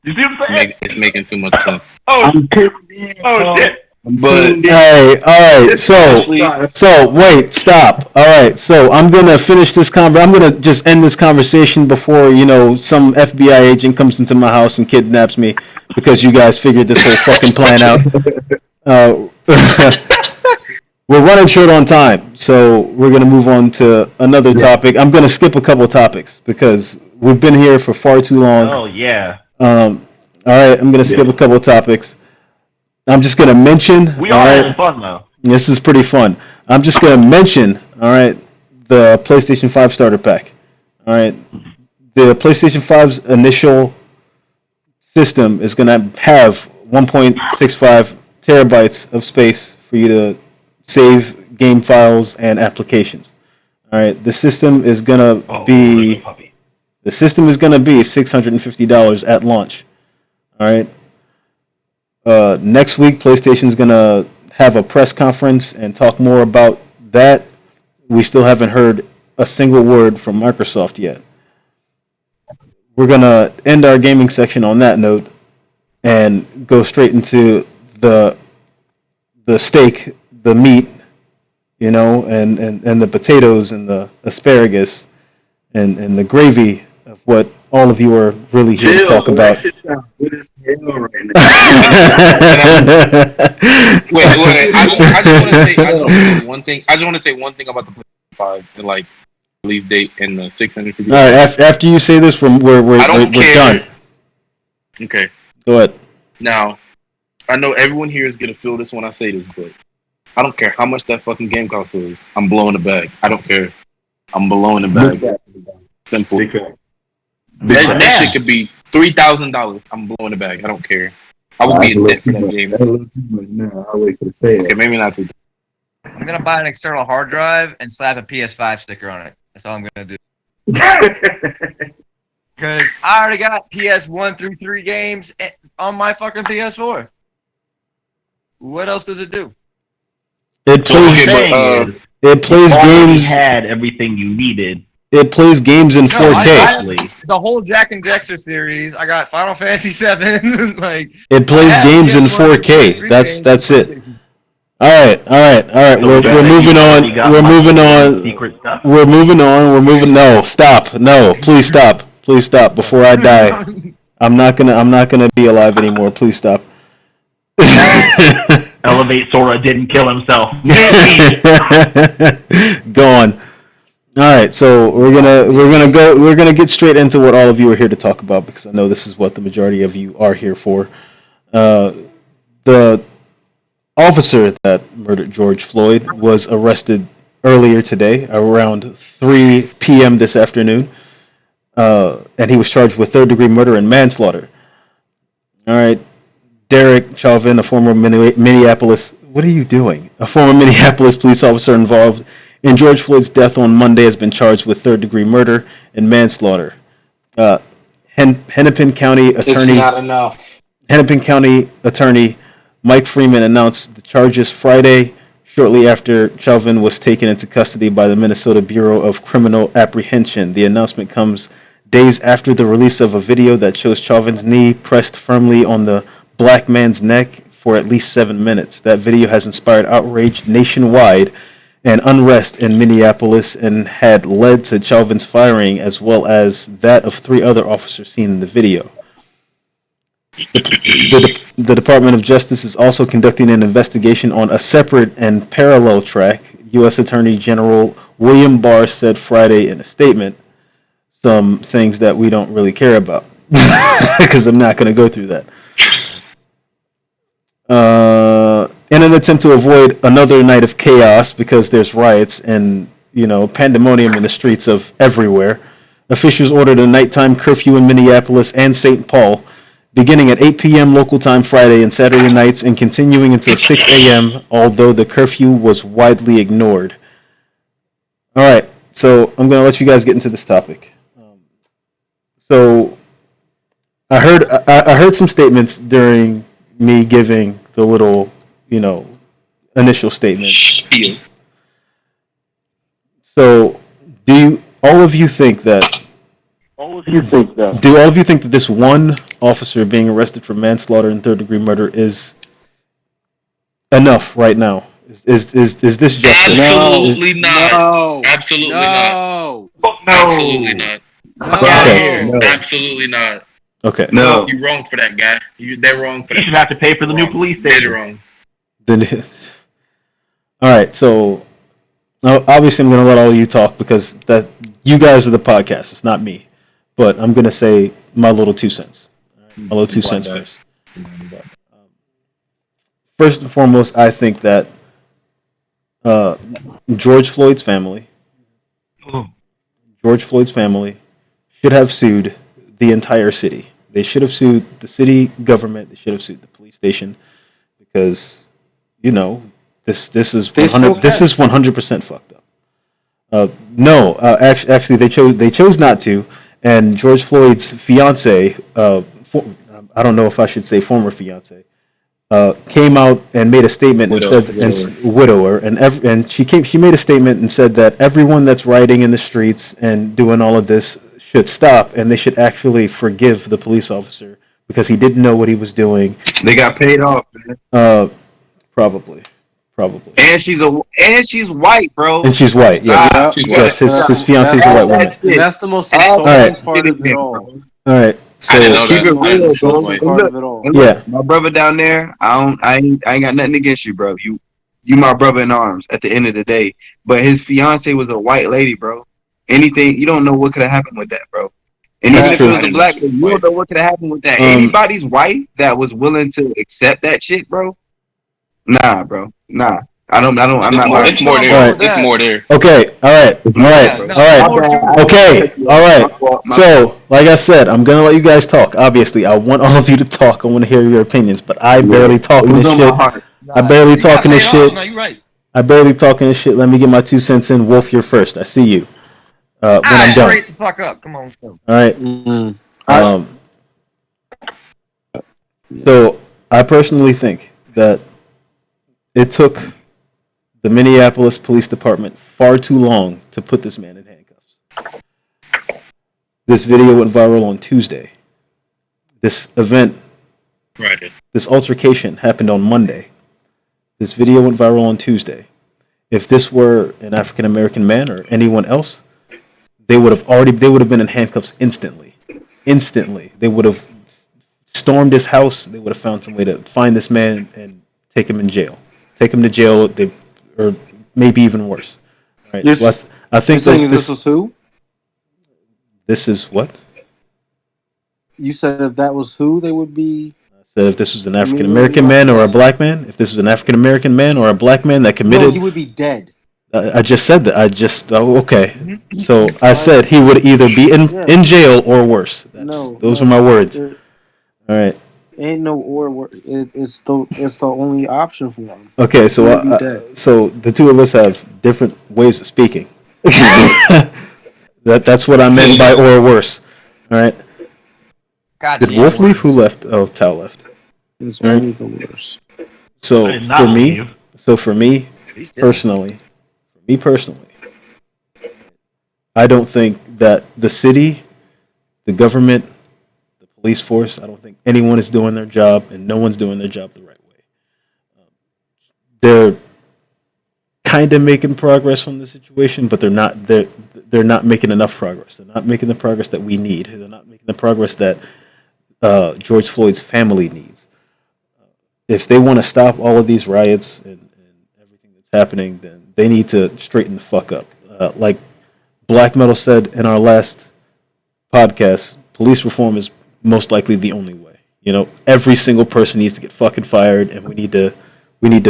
You see what I'm saying? It's making too much sense. Oh shit. But Hey, all right. So wait, stop. All right. So I'm gonna finish this I'm gonna just end this conversation before, you know, some FBI agent comes into my house and kidnaps me because you guys figured this whole fucking plan out. we're running short on time, so we're gonna move on to another topic. I'm gonna skip a couple topics because we've been here for far too long. Oh yeah. All right, I'm gonna skip a couple topics. I'm just gonna mention. We are having fun though. This is pretty fun. I'm just gonna mention. All right, the PlayStation 5 starter pack. All right, the PlayStation 5's initial system is gonna have 1.65 terabytes of space for you to save game files and applications. All right, the system is gonna be $650 at launch. All right. Next week, PlayStation's gonna have a press conference and talk more about that. We still haven't heard a single word from Microsoft yet. We're gonna end our gaming section on that note and go straight into the steak, the meat, you know, and the potatoes and the asparagus and the gravy of what all of you are really here to talk about. That shit sounds good as hell right now. Wait. I just want to say one thing. I just want to say one thing about the PlayStation 5 and like release date and the 650. All right. After you say this, we're done. Okay. Go ahead. Now, I know everyone here is gonna feel this when I say this, but I don't care how much that fucking game console is. I'm blowing the bag. I don't care. I'm blowing the bag. Simple. That shit could be $3,000. I'm blowing the bag. I don't care. I would be in debt for that game. That's a little too much now. I'll wait for the sale. Okay, maybe not too. I'm gonna buy an external hard drive and slap a PS5 sticker on it. That's all I'm gonna do. Because I already got PS1 through 3 games on my fucking PS4. What else does it do? It plays. It plays games. Had everything you needed. It plays games in 4K. The whole Jack and Dexter series. I got Final Fantasy VII. Like it plays games in 4K. That's it. All right. We're moving on. We're moving. No, stop. No, please stop. Please stop before I die. I'm not gonna be alive anymore. Please stop. Elevate Sora didn't kill himself. Go on. All right, so we're gonna get straight into what all of you are here to talk about because I know this is what the majority of you are here for. The officer that murdered George Floyd was arrested earlier today, around 3 p.m. this afternoon, and he was charged with third-degree murder and manslaughter. All right, Derek Chauvin, a former Minneapolis. What are you doing? A former Minneapolis police officer involved in George Floyd's death on Monday has been charged with third-degree murder and manslaughter. Hennepin County Attorney. It's not enough. Hennepin County Attorney Mike Freeman announced the charges Friday, shortly after Chauvin was taken into custody by the Minnesota Bureau of Criminal Apprehension. The announcement comes days after the release of a video that shows Chauvin's knee pressed firmly on the black man's neck for at least 7 minutes. That video has inspired outrage nationwide and unrest in Minneapolis and had led to Chauvin's firing as well as that of 3 other officers seen in the video. The Department of Justice is also conducting an investigation on a separate and parallel track. U.S. Attorney General William Barr said Friday in a statement some things that we don't really care about because I'm not going to go through that. In an attempt to avoid another night of chaos because there's riots and, pandemonium in the streets of everywhere, officials ordered a nighttime curfew in Minneapolis and St. Paul, beginning at 8 p.m. local time Friday and Saturday nights and continuing until 6 a.m., although the curfew was widely ignored. All right, so I'm going to let you guys get into this topic. So I heard some statements during me giving the little, initial statement. So, do all of you think that this one officer being arrested for manslaughter and third-degree murder is enough right now? Is this justice? Absolutely not. No. Absolutely No. not. Absolutely not. No. Absolutely not. Okay. No. You're wrong for that, guy. They're wrong for You that. should have to pay for the new police They're station. wrong. Then, All right, so obviously I'm going to let all of you talk because that you guys are the podcast. It's not me, but I'm going to say my little 2 cents. My little 2 cents first. First and foremost, I think that George Floyd's family, should have sued the entire city. They should have sued the city government. They should have sued the police station because, this is 100% fucked up. No, actually, they chose not to, and George Floyd's fiance, I don't know if I should say former fiance, came out and made a statement she made a statement and said that everyone that's rioting in the streets and doing all of this should stop and they should actually forgive the police officer because he didn't know what he was doing. They got paid off, man. Probably. And she's white, bro. And she's white. Yeah. Yes, his fiance is a white woman. That's the most insulting part of it all. All right. So I didn't know keep that. It real, bro. Yeah. My brother down there, I ain't got nothing against you, bro. You my brother in arms at the end of the day. But his fiance was a white lady, bro. Anything, you don't know what could have happened with that, bro. And even if it was a black lady, you don't know what could have happened with that. Anybody's white that was willing to accept that shit, bro. Nah, bro. Nah. I'm not. It's more there. It's more there. Okay. All right. Okay. All right. So, like I said, I'm gonna let you guys talk. Obviously, I want all of you to talk. I want to hear your opinions, but I barely talking this shit. I barely talking this shit. No, you're right. I barely talking this shit. Let me get my 2 cents in. Wolf, you're first. I see you. When I'm done. Straight the fuck up. Come on, let's go. All right. So I personally think that it took the Minneapolis Police Department far too long to put this man in handcuffs. This video went viral on Tuesday. This event, this altercation happened on Monday. This video went viral on Tuesday. If this were an African American man or anyone else, they would have been in handcuffs instantly. They would have stormed his house. They would have found some way to find this man and take him in jail. Take him to jail. Or maybe even worse. Right. Yes. So I think saying this was who? This is what? You said if that was who, they would be. I said if this was an African American man or a black man. If this was an African American man or a black man that committed. No, he would be dead. I just said that. Okay. So I said he would either be in jail or worse. Those are my words. All right. Ain't no or it's the only option for him. Okay, so so the two of us have different ways of speaking. That's what I meant by or worse. All right. Did Wolf leave? Who left? Oh, Tao left. It's only the worst. So for me personally, I don't think that the city, the government, police force, I don't think anyone is doing their job, and no one's doing their job the right way. They're kind of making progress on the situation, but they're not making enough progress. They're not making the progress that we need. They're not making the progress that George Floyd's family needs. If they want to stop all of these riots and everything that's happening, then they need to straighten the fuck up. Like Black Metal said in our last podcast, police reform is most likely the only way. Every single person needs to get fucking fired, and we need to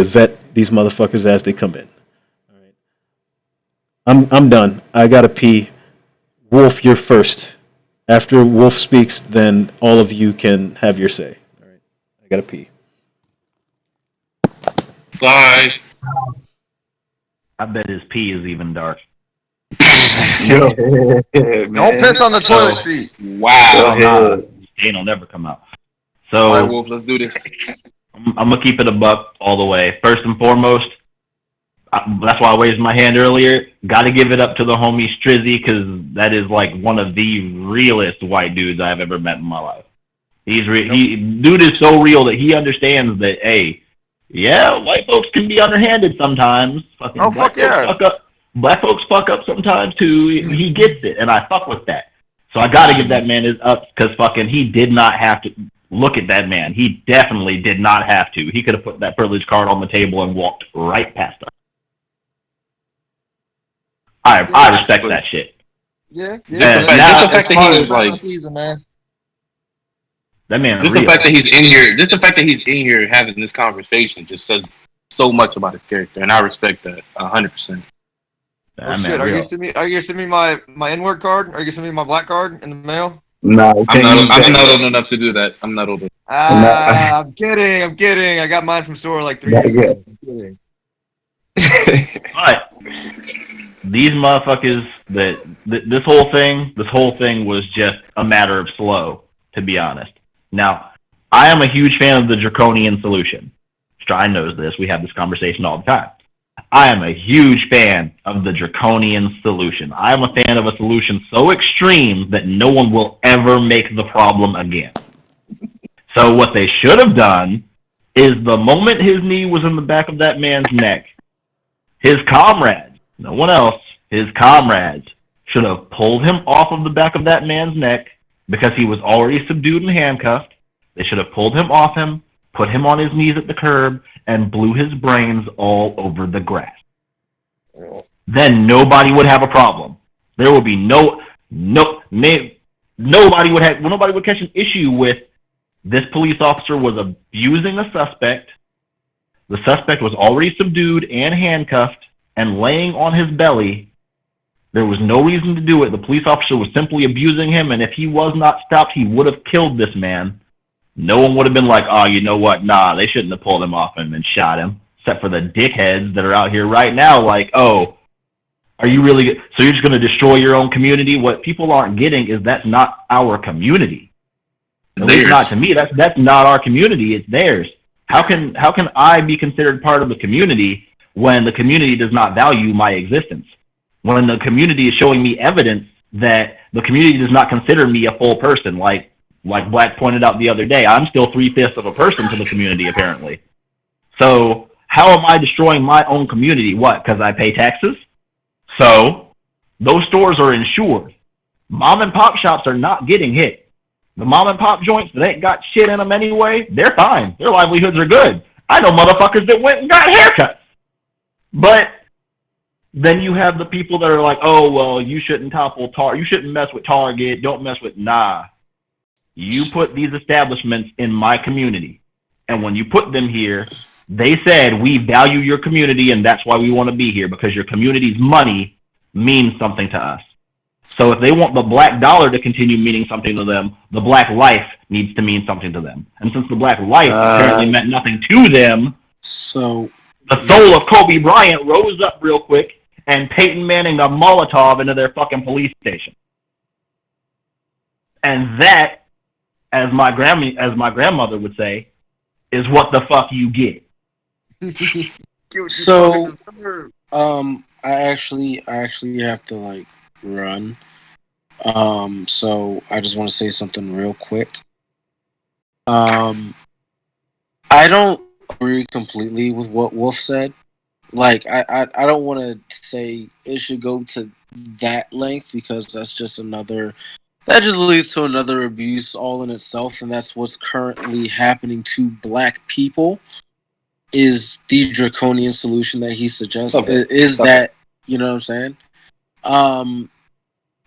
vet these motherfuckers as they come in. All right. I'm done. I gotta pee. Wolf, you're first. After Wolf speaks, then all of you can have your say. All right. I gotta pee. Bye. I bet his pee is even dark. Don't piss on the toilet seat. Wow. Stain will never come out. So, all right, Wolf, let's do this. I'm gonna keep it a buck all the way. First and foremost, that's why I raised my hand earlier. Got to give it up to the homie Strizzy, because that is like one of the realest white dudes I've ever met in my life. Dude is so real that he understands that. Hey, yeah, white folks can be underhanded sometimes. Fuck yeah. Black folks fuck up sometimes too. He gets it, and I fuck with that. So I gotta give that man his ups, because he did not have to look at that man. He definitely did not have to. He could have put that privilege card on the table and walked right past us. I respect that shit. Yeah. Just the fact that he was like, season, man. That man. Just real. the fact that he's in here, just the fact that he's in here having this conversation, just says so much about his character, and I respect that 100%. Oh shit! Are you gonna send me my N-word card? Are you gonna send me my black card in the mail? No, I'm not old enough to do that. I'm not old enough. I'm kidding. I got mine from Sora like 3 years ago. I'm kidding. But these motherfuckers, this whole thing was just a matter of slow, to be honest. Now, I am a huge fan of the draconian solution. Strine knows this. We have this conversation all the time. I am a huge fan of the draconian solution. I am a fan of a solution so extreme that no one will ever make the problem again. So what they should have done is the moment his knee was in the back of that man's neck, his comrades, no one else, his comrades should have pulled him off of the back of that man's neck because he was already subdued and handcuffed. They should have pulled him off him, put him on his knees at the curb, and blew his brains all over the grass. Then nobody would have a problem. There would be nobody would catch an issue with this police officer was abusing a suspect. The suspect was already subdued and handcuffed and laying on his belly. There was no reason to do it. The police officer was simply abusing him, and if he was not stopped, he would have killed this man. No one would have been like, oh, you know what? Nah, they shouldn't have pulled him off him and shot him. Except for the dickheads that are out here right now like, oh, are you really... So you're just going to destroy your own community? What people aren't getting is that's not our community. At least not to me. That's not our community. It's theirs. How can I be considered part of the community when the community does not value my existence? When the community is showing me evidence that the community does not consider me a full person, like Black pointed out the other day, I'm still 3/5 of a person to the community, apparently. So how am I destroying my own community? What? Because I pay taxes? So those stores are insured. Mom and pop shops are not getting hit. The mom and pop joints that ain't got shit in them anyway, they're fine. Their livelihoods are good. I know motherfuckers that went and got haircuts. But then you have the people that are like, oh, well, you shouldn't you shouldn't mess with Target. Don't mess with... Nah. You put these establishments in my community. And when you put them here, they said, we value your community and that's why we want to be here, because your community's money means something to us. So if they want the black dollar to continue meaning something to them, the black life needs to mean something to them. And since the black life apparently meant nothing to them, so the soul of Kobe Bryant rose up real quick and Peyton Manning a Molotov into their fucking police station. And that, as my grandmother would say, is what the fuck you get. So, I actually have to like run. So I just want to say something real quick. I don't agree completely with what Wolf said. Like, I don't want to say it should go to that length because that just leads to another abuse all in itself, and that's what's currently happening to black people. Is the draconian solution that he suggests that, you know what I'm saying?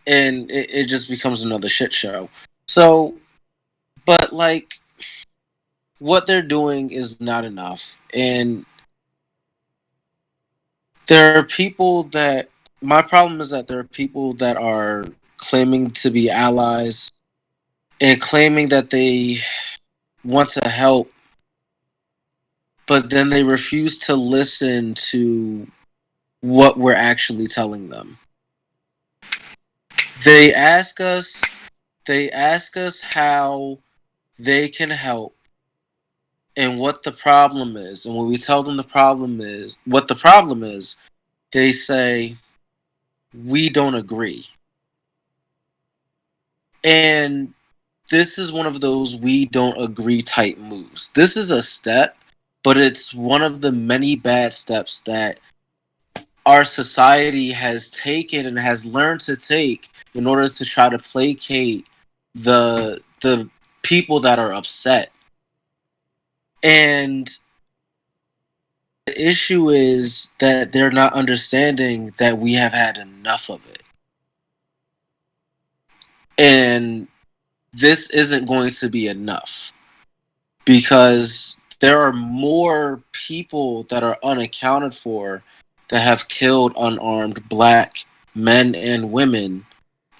And it just becomes another shit show. So, but like, what they're doing is not enough. And there are people that, my problem is that there are people that are claiming to be allies and claiming that they want to help, but then they refuse to listen to what we're actually telling them. They ask us how they can help and what the problem is. And when we tell them what the problem is, they say, we don't agree. And this is one of those we don't agree type moves. This is a step, but it's one of the many bad steps that our society has taken and has learned to take in order to try to placate the people that are upset. And The issue is that they're not understanding that we have had enough of it. And this isn't going to be enough. Because there are more people that are unaccounted for that have killed unarmed black men and women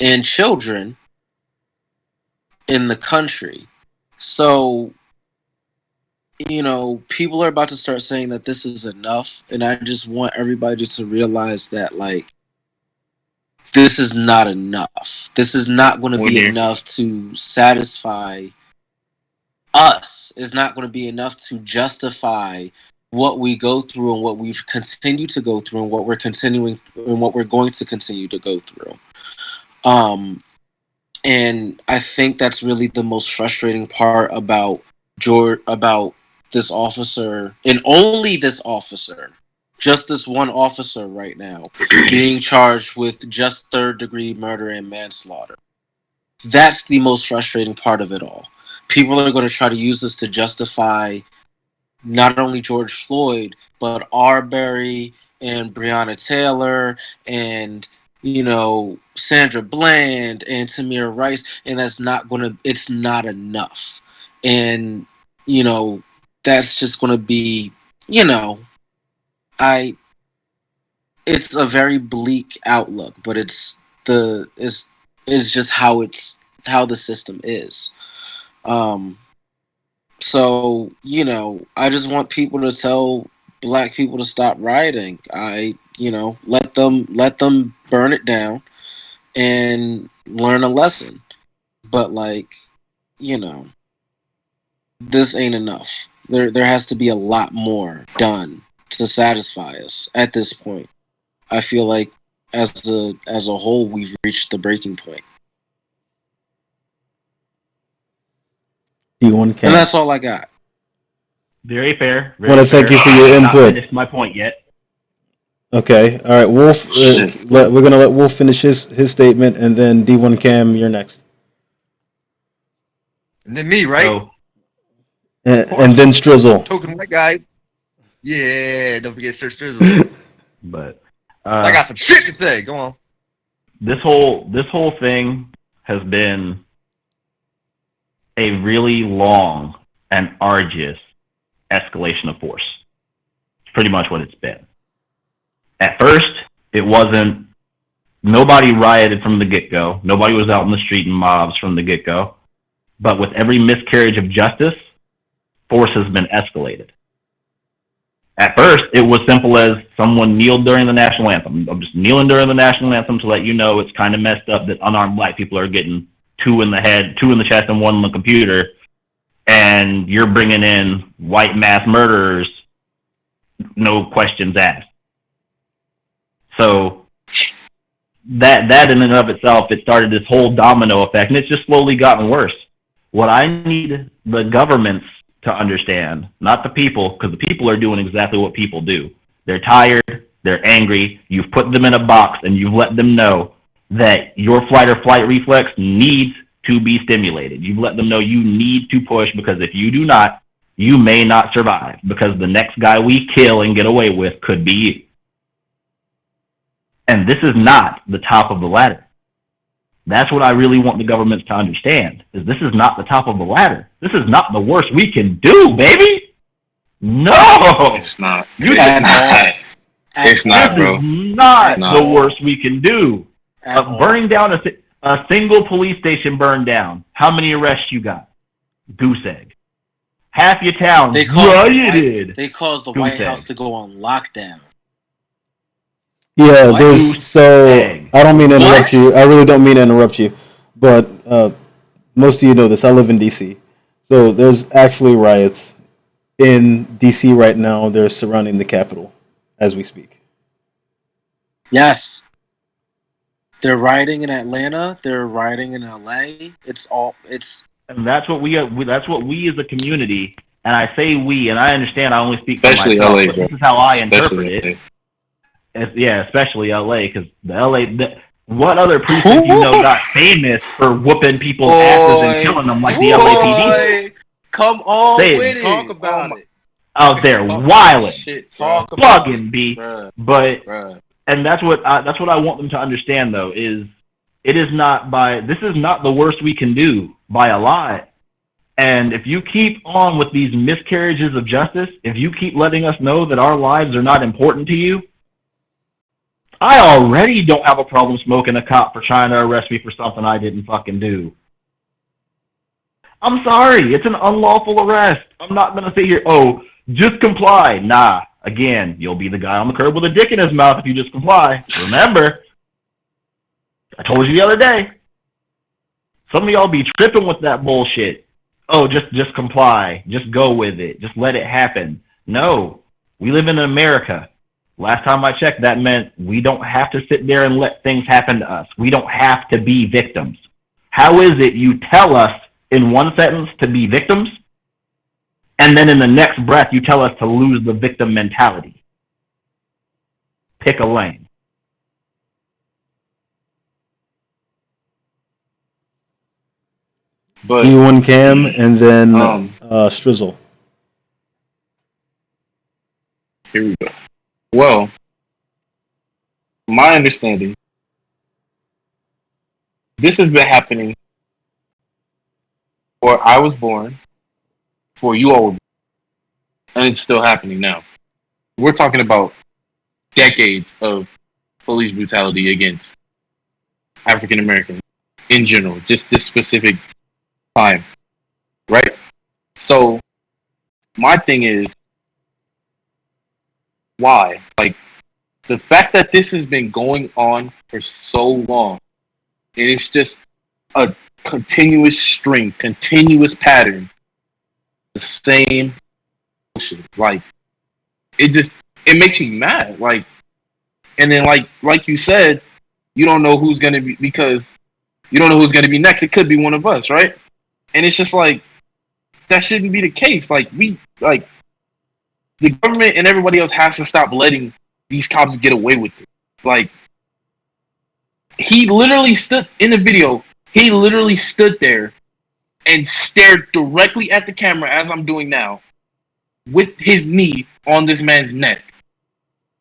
and children in the country. So, people are about to start saying that this is enough, and I just want everybody to realize that, this is not enough. This is not going to be enough to satisfy us. It's not going to be enough to justify what we go through and what we've continued to go through and what we're going to continue to go through. And I think that's really the most frustrating part about this officer, and only this officer, just this one officer right now, being charged with just third-degree murder and manslaughter. That's the most frustrating part of it all. People are going to try to use this to justify not only George Floyd, but Arbery and Breonna Taylor and, Sandra Bland and Tamir Rice. And it's not enough. And, that's just going to be, it's a very bleak outlook, but it's just how the system is. So, I just want people to tell black people to stop rioting. Let them burn it down and learn a lesson. But this ain't enough. There has to be a lot more done to satisfy us at this point. I feel like as a whole, we've reached the breaking point. And that's all I got. Very fair. I want to thank you for your input. I haven't finished my point yet. Okay. All right, Wolf. We're gonna let Wolf finish his statement, and then D1 Cam, you're next. And then me, right? So, and then Strizzle. Token white guy. Yeah, don't forget Sir Strizzle. But I got some shit to say. Go on. This whole thing has been a really long and arduous escalation of force. It's pretty much what it's been. At first, nobody rioted from the get-go. Nobody was out in the street in mobs from the get-go. But with every miscarriage of justice, force has been escalated. At first, it was simple as someone kneeled during the national anthem. I'm just kneeling during the national anthem to let you know it's kind of messed up that unarmed black people are getting 2 in the head, 2 in the chest, and 1 on the computer, and you're bringing in white mass murderers, no questions asked. So that in and of itself, it started this whole domino effect, and it's just slowly gotten worse. What I need the governments to understand, not the people, because the people are doing exactly what people do. They're tired, they're angry, you've put them in a box, and you've let them know that your flight or flight reflex needs to be stimulated. You've let them know you need to push, because if you do not, you may not survive, because the next guy we kill and get away with could be you. And this is not the top of the ladder. That's what I really want the governments to understand, is this is not the top of the ladder. This is not the worst we can do, baby. No! It's not. It's not, bro. This is not the worst we can do. Burning down a single police station burned down. How many arrests you got? Goose egg. Half your town rioted. They caused the White House to go on lockdown. Yeah, I don't mean to interrupt you. I really don't mean to interrupt you. But most of you know this. I live in D.C. So there's actually riots in D.C. right now. They're surrounding the Capitol as we speak. Yes. They're rioting in Atlanta. They're rioting in L.A. And that's what we as a community, and I say we, and I understand I only speak for especially myself, LA, but bro. this is how I interpret Especially it. Especially LA, because what other precinct got famous for whooping people's asses and killing them like the LAPD? Come on, Say it. talk about it. out there wilding, Shit, Talk about bugging, B. bruh, But bruh. and that's what I want them to understand though is this is not the worst we can do by a lot. And if you keep on with these miscarriages of justice, if you keep letting us know that our lives are not important to you, I already don't have a problem smoking a cop for trying to arrest me for something I didn't fucking do. I'm sorry, it's an unlawful arrest. I'm not gonna sit here, oh, just comply. Nah, again, you'll be the guy on the curb with a dick in his mouth if you just comply. Remember, I told you the other day. Some of y'all be tripping with that bullshit. Oh, just comply. Just go with it. Just let it happen. No, we live in America. Last time I checked, that meant we don't have to sit there and let things happen to us. We don't have to be victims. How is it you tell us in one sentence to be victims, and then in the next breath you tell us to lose the victim mentality? Pick a lane. But E1 Cam and then Strizzle. here we go. Well, my understanding, this has been happening before I was born, before you all were born, and it's still happening now. We're talking about decades of police brutality against African Americans in general, just this specific time, right? So my thing is, why? Like, the fact that this has been going on for so long, and it's just a continuous string, continuous pattern, the same bullshit. Like, it makes me mad. Like, and then like you said, you don't know who's gonna be, because you don't know who's gonna be next. It could be one of us, right? And it's just like, that shouldn't be the case. Like, the government and everybody else has to stop letting these cops get away with it. Like, he literally stood in the video. He literally stood there and stared directly at the camera as I'm doing now, with his knee on this man's neck.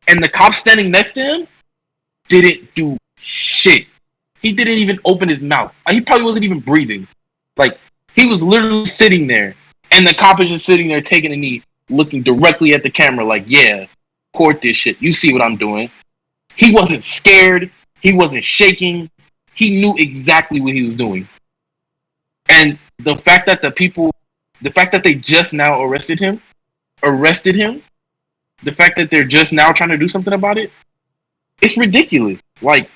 And the cop standing next to him didn't do shit. He didn't even open his mouth. He probably wasn't even breathing. Like, he was literally sitting there, and the cop is just sitting there taking a knee, looking directly at the camera like, yeah, court this shit. You see what I'm doing. He wasn't scared. He wasn't shaking. He knew exactly what he was doing. And the fact that they just now arrested him, the fact that they're just now trying to do something about it, it's ridiculous. Like,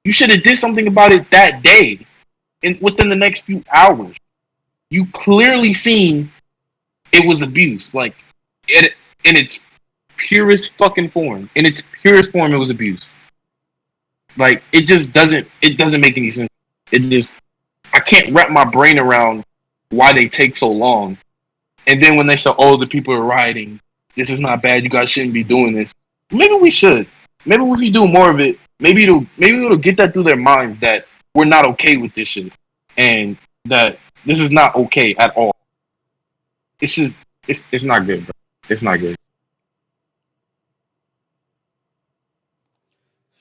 you should have did something about it that day, within the next few hours. You clearly seen it was abuse. Like, in its purest fucking form. In its purest form, it was abuse. Like, it doesn't make any sense. I can't wrap my brain around why they take so long. And then when they say, oh, the people are rioting, this is not bad, you guys shouldn't be doing this. Maybe we should. Maybe if we do more of it, maybe it'll get that through their minds that we're not okay with this shit. And that this is not okay at all. It's just, it's not good, bro. It's not good.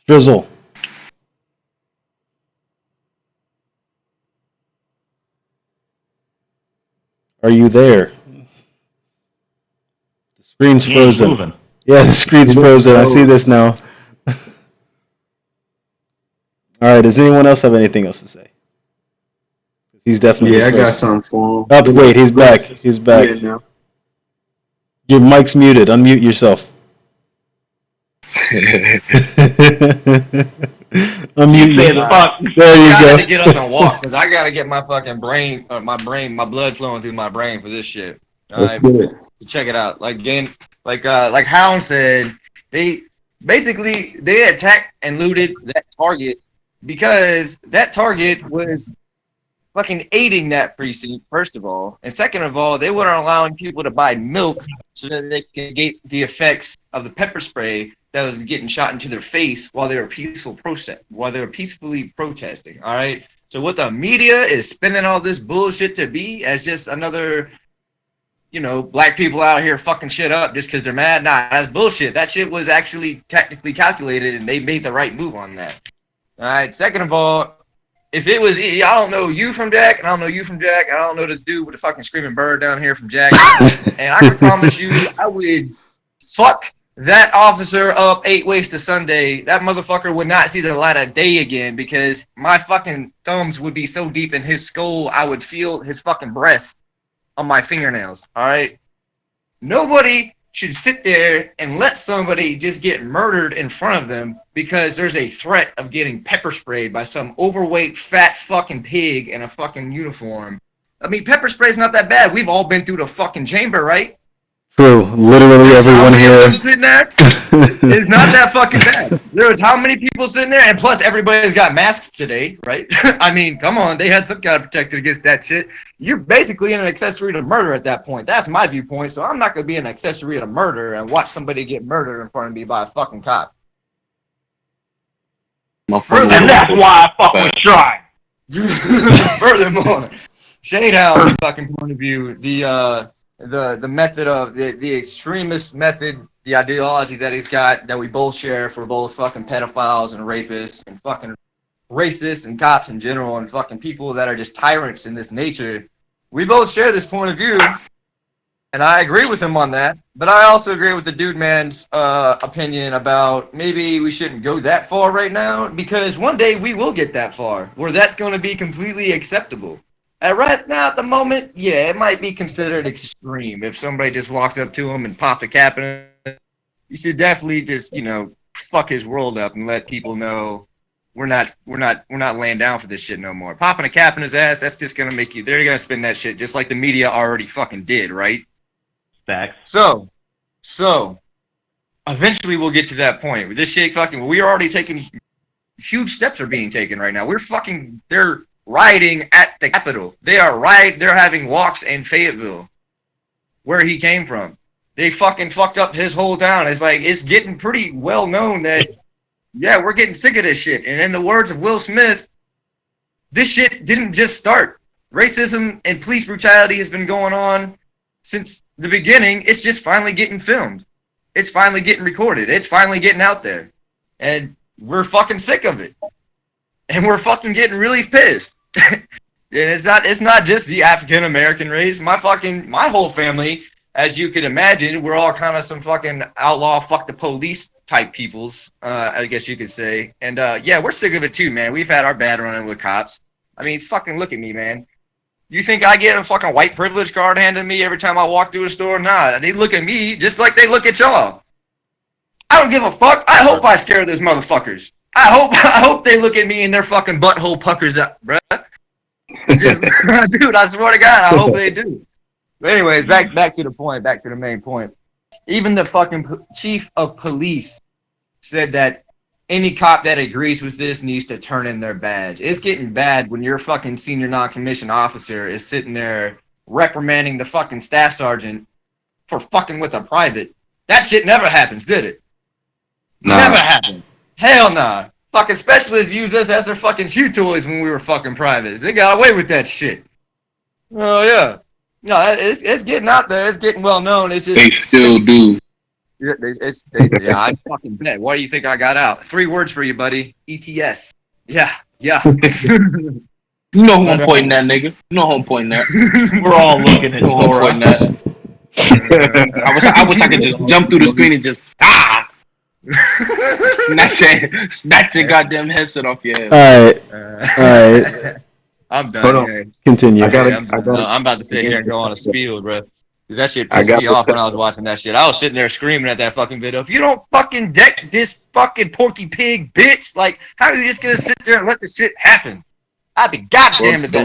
Drizzle. Are you there? The screen's frozen. Moving. Yeah, the screen's frozen. I see this now. All right. Does anyone else have anything else to say? He's definitely. Yeah, I got something for him. Oh, wait, he's back. He's back. Yeah, now. Your mic's muted. Unmute yourself. Unmute yourself. There you I go. gotta get up and walk because I gotta get my fucking brain, my blood flowing through my brain for this shit. All right, check it out. Like Hound said, they attacked and looted that Target because that Target was fucking aiding that precinct, first of all, and second of all, they weren't allowing people to buy milk so that they could get the effects of the pepper spray that was getting shot into their face while they were peacefully protesting. All right. So what the media is spinning all this bullshit to be as just another black people out here fucking shit up just because they're mad. Nah, that's bullshit. That shit was actually technically calculated, and they made the right move on that. All right. Second of all, if it was, I don't know you from Jack, and I don't know you from Jack, and I don't know the dude with the fucking screaming bird down here from Jack, and I can promise you, I would fuck that officer up 8 ways to Sunday. That motherfucker would not see the light of day again because my fucking thumbs would be so deep in his skull, I would feel his fucking breath on my fingernails. All right. Nobody should sit there and let somebody just get murdered in front of them because there's a threat of getting pepper sprayed by some overweight fat fucking pig in a fucking uniform. I mean, pepper spray's not that bad. We've all been through the fucking chamber, right? True. Literally everyone here. Sitting there, it's not that fucking bad. There was how many people sitting there, and plus everybody's got masks today, right? I mean, come on, they had some kind of protection against that shit. You're basically an accessory to murder at that point. That's my viewpoint. So I'm not gonna be an accessory to murder and watch somebody get murdered in front of me by a fucking cop. And that's why I fucking tried. Furthermore, Shadehound's fucking point of view, the method of the extremist method, the ideology that he's got that we both share for both fucking pedophiles and rapists and fucking racists and cops in general and fucking people that are just tyrants in this nature. We both share this point of view, and I agree with him on that. But I also agree with the dude man's opinion about maybe we shouldn't go that far right now because one day we will get that far where that's going to be completely acceptable. And right now, at the moment, yeah, it might be considered extreme. If somebody just walks up to him and pops a cap in it, you should definitely just, fuck his world up and let people know we're not laying down for this shit no more. Popping a cap in his ass, that's just gonna make you. They're gonna spin that shit just like the media already fucking did, right? Facts. So, eventually we'll get to that point. With this shit, we're already taking huge steps are being taken right now. They're rioting at the Capitol. They're having walks in Fayetteville, where he came from. They fucking fucked up his whole town. It's getting pretty well known that, yeah, we're getting sick of this shit. And in the words of Will Smith, this shit didn't just start. Racism and police brutality has been going on since the beginning. It's just finally getting filmed. It's finally getting recorded. It's finally getting out there. And we're fucking sick of it. And we're fucking getting really pissed. And it's not just the African American race. My whole family, as you could imagine, we're all kind of some fucking outlaw, fuck the police type peoples, I guess you could say. And yeah, we're sick of it too, man. We've had our bad run-in with cops. I mean, fucking look at me, man. You think I get a fucking white privilege card handed to me every time I walk through a store? Nah, they look at me just like they look at y'all. I don't give a fuck. I hope I scare those motherfuckers. I hope they look at me and their fucking butthole puckers up, bruh. Dude, I swear to God, I hope they do. But anyways, back to the point, back to the main point. Even the fucking chief of police said that any cop that agrees with this needs to turn in their badge. It's getting bad when your fucking senior non-commissioned officer is sitting there reprimanding the fucking staff sergeant for fucking with a private. That shit never happens, did it? Nah. Never happened. Hell nah. Fucking specialists used us as their fucking shoe toys when we were fucking privates. They got away with that shit. Oh yeah. No, it's getting out there. It's getting well known. It's just, they still do. Yeah, I fucking bet. Why do you think I got out? 3 words for you, buddy. ETS. Yeah. You know who I'm pointing at, nigga. You know who I'm pointing at. We're all looking at Laura. I wish I could just jump through the screen and just snatch that goddamn headset off your head. All right. I'm done here. Continue. I'm about to sit here and go on a spiel, bro. Because that shit pissed me off when I was watching that shit. I was sitting there screaming at that fucking video. If you don't fucking deck this fucking Porky Pig, bitch, like, how are you just gonna sit there and let the shit happen? I'd be goddamn if the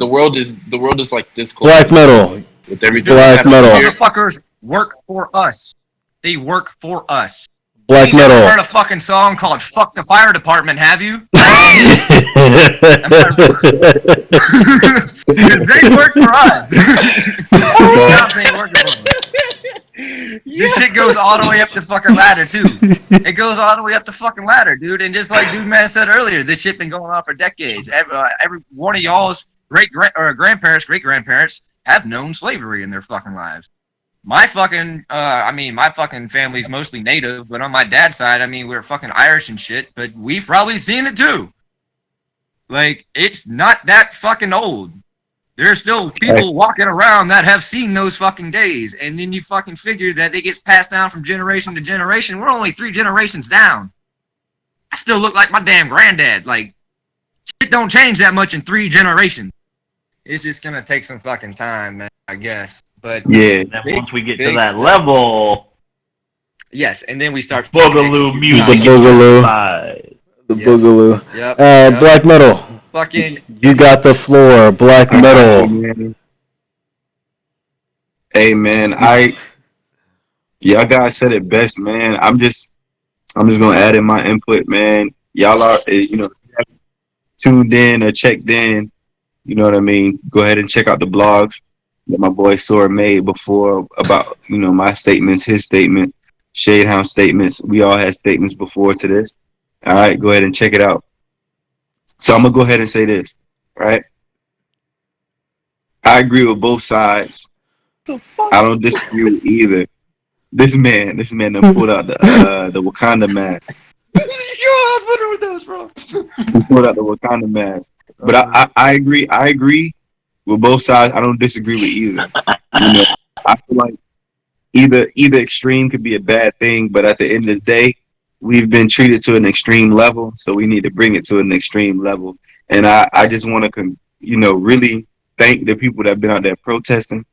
world is like this close. Black metal. With everything. Black metal. Motherfuckers work for us. They work for us. Black you metal. Never heard a fucking song called "Fuck the Fire Department"? Have you? Because they work for us. They work for us. This shit goes all the way up the fucking ladder too. It goes all the way up the fucking ladder, dude. And just like Dude Man said earlier, this shit been going on for decades. Every one of y'all's great grandparents have known slavery in their fucking lives. My fucking my fucking family's mostly native, but on my dad's side, I mean, we're fucking Irish and shit, but we've probably seen it too. Like, it's not that fucking old. There's still people walking around that have seen those fucking days, and then you fucking figure that it gets passed down from generation to generation. We're only 3 generations down. I still look like my damn granddad. Like, shit don't change that much in 3 generations. It's just gonna take some fucking time, man, I guess. But yeah, once we get to that level, yes, and then we start boogaloo music. The boogaloo. The boogaloo. Yep. Black metal. Fucking. You got the floor. Black metal. Hey man, y'all guys said it best, man. I'm just gonna add in my input, man. Y'all are, tuned in or checked in. You know what I mean? Go ahead and check out the blogs that my boy Sora made before about, my statements, his statement, Shadehound statements. We all had statements before to this. All right, go ahead and check it out. So I'm going to go ahead and say this, right? I agree with both sides. I don't disagree with either. This man done pulled out the Wakanda mask. He pulled out the Wakanda mask. But I agree with both sides. I don't disagree with either. I feel like either extreme could be a bad thing, but at the end of the day, we've been treated to an extreme level, so we need to bring it to an extreme level. And I just want to, really thank the people that have been out there protesting.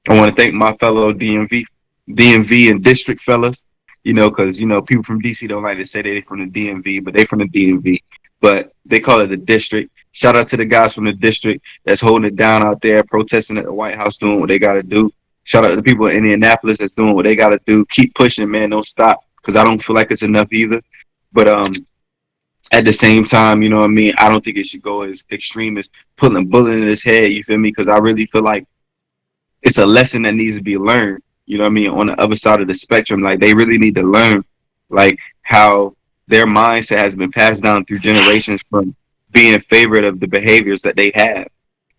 I want to thank my fellow DMV and district fellas, because, people from DC don't like to say they're from the DMV, but they from the DMV. But they call it the district. Shout out to the guys from the district that's holding it down out there, protesting at the White House, doing what they got to do. Shout out to the people in Indianapolis that's doing what they got to do. Keep pushing, man. Don't stop, because I don't feel like it's enough either. But at the same time, you know what I mean? I don't think it should go as extreme as putting a bullet in his head, you feel me? Because I really feel like it's a lesson that needs to be learned, you know what I mean, on the other side of the spectrum. Like, they really need to learn, like, how their mindset has been passed down through generations from being favored of the behaviors that they have.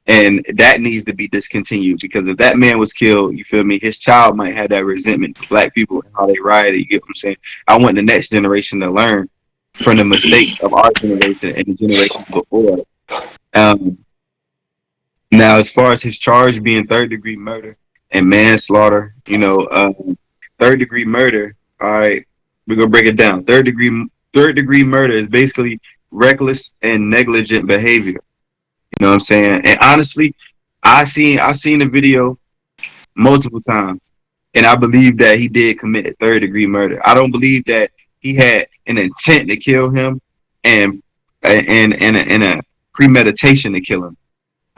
And that needs to be discontinued, because if that man was killed, you feel me, his child might have that resentment for black people and how they rioted, you get what I'm saying? I want the next generation to learn from the mistakes of our generation and the generations before. Now, as far as his charge being third-degree murder and manslaughter, third-degree murder, all right, we're going to break it down. Third-degree murder is basically reckless and negligent behavior. You know what I'm saying? And honestly, I've seen the video multiple times, and I believe that he did commit third-degree murder. I don't believe that he had an intent to kill him and a premeditation to kill him.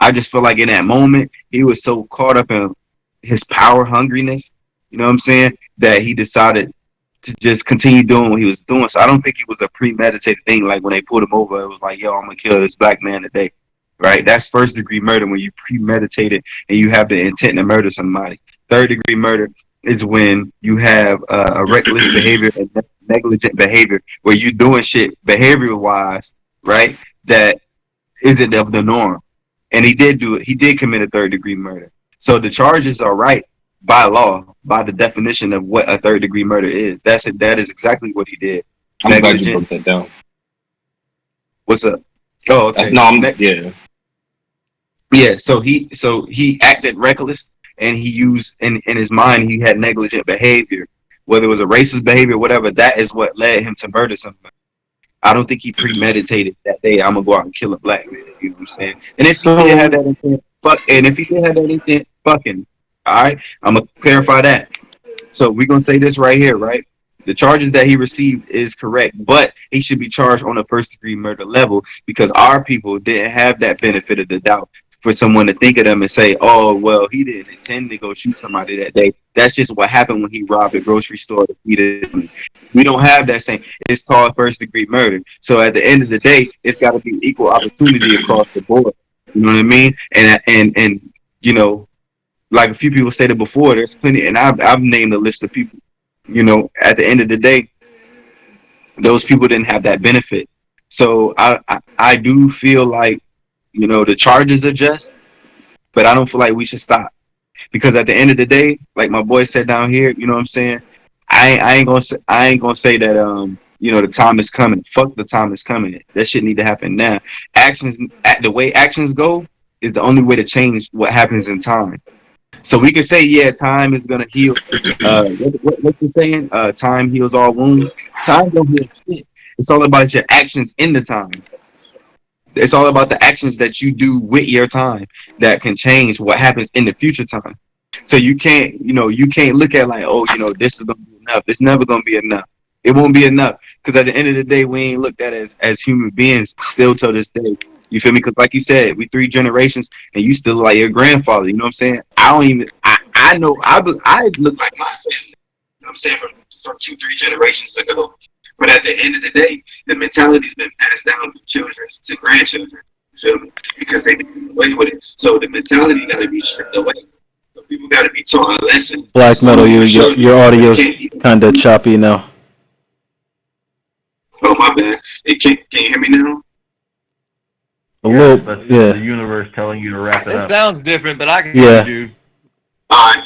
I just feel like in that moment, he was so caught up in his power hungriness, you know what I'm saying, that he decided to just continue doing what he was doing. So I don't think it was a premeditated thing. Like, when they pulled him over, it was like, yo, I'm going to kill this black man today. Right? That's first-degree murder, when you premeditate it and you have the intent to murder somebody. Third-degree murder is when you have a reckless behavior and negligent behavior, where you're doing shit behavior-wise, right, that isn't of the norm. And he did do it. He did commit a third-degree murder. So the charges are right by law, by the definition of what a third-degree murder is. That is exactly what he did. I'm glad you broke that down. What's up? Oh, okay. Yeah. Yeah, so he acted reckless, and he used in his mind, he had negligent behavior, whether it was a racist behavior, whatever. That is what led him to murder somebody. I don't think he premeditated that day, I'm gonna go out and kill a black man. You know what I'm saying? And if he did have that intent, fucking, all right, I'm gonna clarify that. So we're gonna say this right here, right? The charges that he received is correct, but he should be charged on a first-degree murder level, because our people didn't have that benefit of the doubt for someone to think of them and say, oh, well, he didn't intend to go shoot somebody that day. That's just what happened when he robbed a grocery store to feed it. We don't have that same. It's called first-degree murder. So at the end of the day, it's got to be equal opportunity across the board. You know what I mean? And like a few people stated before, there's plenty, and I've named a list of people. At the end of the day, those people didn't have that benefit. So I do feel like, the charges are just, but I don't feel like we should stop, because at the end of the day, like my boy said down here, you know what I'm saying? I ain't gonna say that the time is coming. Fuck, the time is coming. That shit need to happen now. The way actions go is the only way to change what happens in time. So we can say, yeah, time is gonna heal. What's the saying? Time heals all wounds. Time don't heal shit. It's all about your actions in the time. It's all about the actions that you do with your time that can change what happens in the future time. So you can't look at like, oh, this is gonna be enough. It's never gonna be enough. It won't be enough, because at the end of the day, we ain't looked at as human beings still till this day. You feel me? Because like you said, we 3 generations, and you still like your grandfather. You know what I'm saying? I know I look like my family. You know what I'm saying, from 2-3 generations ago. But at the end of the day, the mentality's been passed down from children to grandchildren. You feel me? Because they didn't get away with it. So the mentality got to be stripped away. So people got to be taught a lesson. Black Metal, your audio's kind of choppy now. Oh, my bad. Can you hear me now? A little, That's yeah. the universe telling you to wrap it It up. sounds different, but I can Yeah. hear you. All right,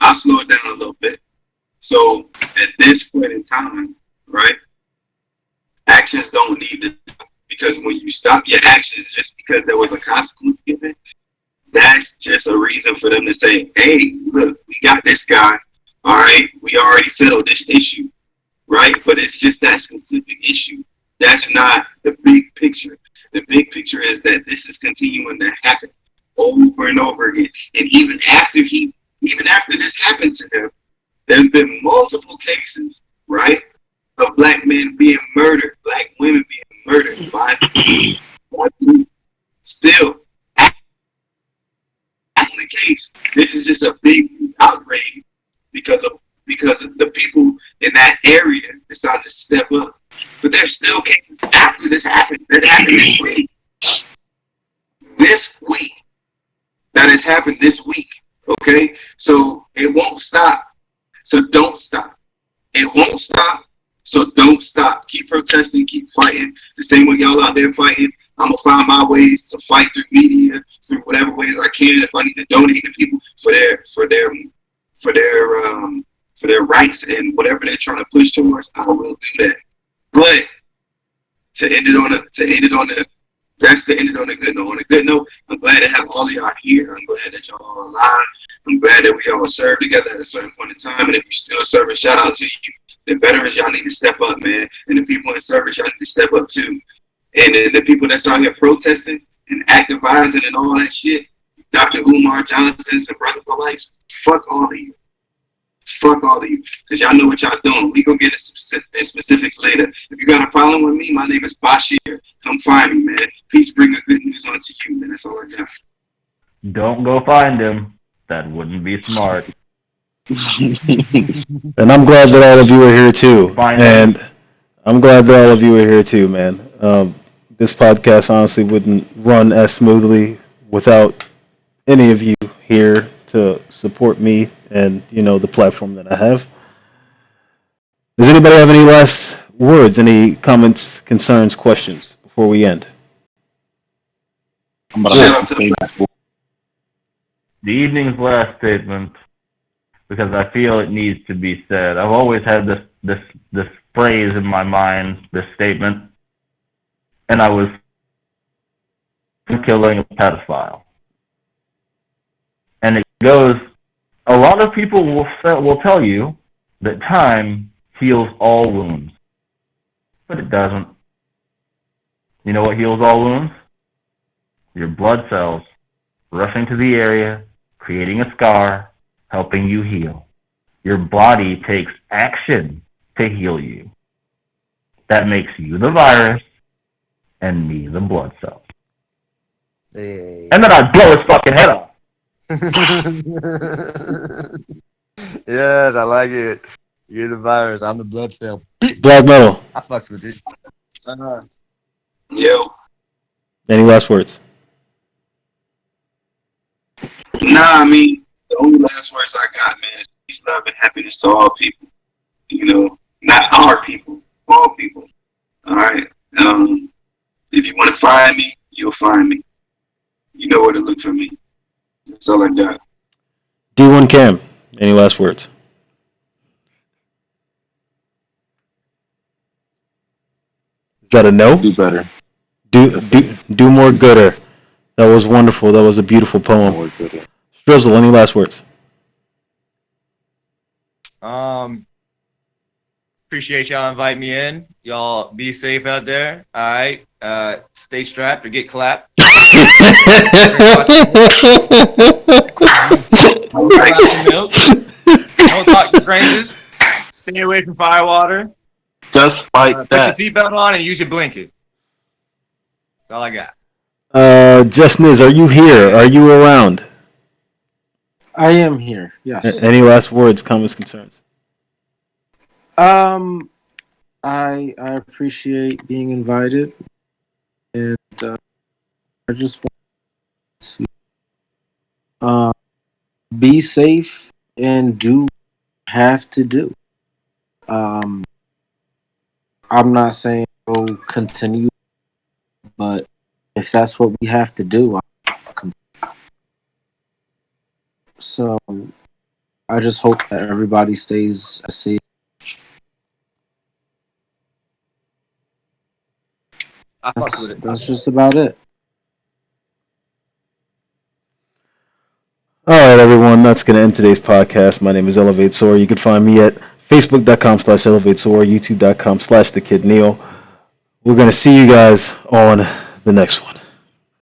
I'll slow it down a little bit. So at this point in time, right, actions don't need to, because when you stop your actions just because there was a consequence given, that's just a reason for them to say, hey, look, we got this guy. All right, we already settled this issue, right? But it's just that specific issue. That's not the big picture. The big picture is that this is continuing to happen over and over again. And even after this happened to him, there's been multiple cases, right, of black men being murdered, black women being murdered by police. Still, on the case, this is just a big outrage because of the people in that area decided to step up. But there's still cases after this happened that happened this week. That has happened this week. Okay, so it won't stop. So don't stop. It won't stop. So don't stop. Keep protesting. Keep fighting. The same way y'all out there fighting, I'm gonna find my ways to fight through media, through whatever ways I can. If I need to donate to people for their rights and whatever they're trying to push towards, I will do that. But to end it on a good note, I'm glad to have all of y'all here. I'm glad that y'all are alive. I'm glad that we all serve together at a certain point in time. And if you still serving, shout out to you. The veterans, y'all need to step up, man. And the people in service, y'all need to step up too. And then the people that's out here protesting and activizing and all that shit, Dr. Umar Johnson's and Brother Polites, fuck all of you. Fuck all of you. Because y'all know what y'all doing. We gonna get in specifics later. If you got a problem with me, my name is Bashir. Come find me, man. Peace, bring the good news onto you, man. That's all I got. Don't go find him. That wouldn't be smart. And I'm glad that all of you are here too. And I'm glad that all of you are here too, man. This podcast honestly wouldn't run as smoothly without any of you here to support me and, the platform that I have. Does anybody have any last words, any comments, concerns, questions before we end? The evening's last statement, because I feel it needs to be said. I've always had this phrase in my mind, this statement, and I was killing a pedophile. And it goes, a lot of people will tell you that time heals all wounds, but it doesn't. You know what heals all wounds? Your blood cells rushing to the area, creating a scar, helping you heal. Your body takes action to heal you. That makes you the virus and me the blood cells. Hey. And then I blow his fucking head off. Yes, I like it. You're the virus. I'm the blood cell. Black Metal. I fucks with it. Yo. Any last words? Nah, I mean, the only last words I got, man, is peace, love, and happiness to all people. Not our people, all people. All right. If you want to find me, you'll find me. You know where to look for me. That's all I got. D1 Cam, any last words? Is that a no? Do better. Do more gooder. That was wonderful. That was a beautiful poem. More gooder. Strizzle, any last words? Appreciate y'all inviting me in. Y'all be safe out there. All right. Stay strapped or get clapped. Don't talk to strangers. Stay away from firewater. Just like Put that. your seatbelt on and use your blanket. That's all I got. Just Niz, are you here? Are you around? I am here. Yes. Any last words, comments, concerns? I appreciate being invited, and I just want to be safe and do what you have to do. I'm not saying go continue, but if that's what we have to do, so I just hope that everybody stays safe. That's just about it. All right, everyone. That's going to end today's podcast. My name is Elevate Soar. You can find me at facebook.com/ElevateSoar, youtube.com/TheKidNeil. We're going to see you guys on the next one.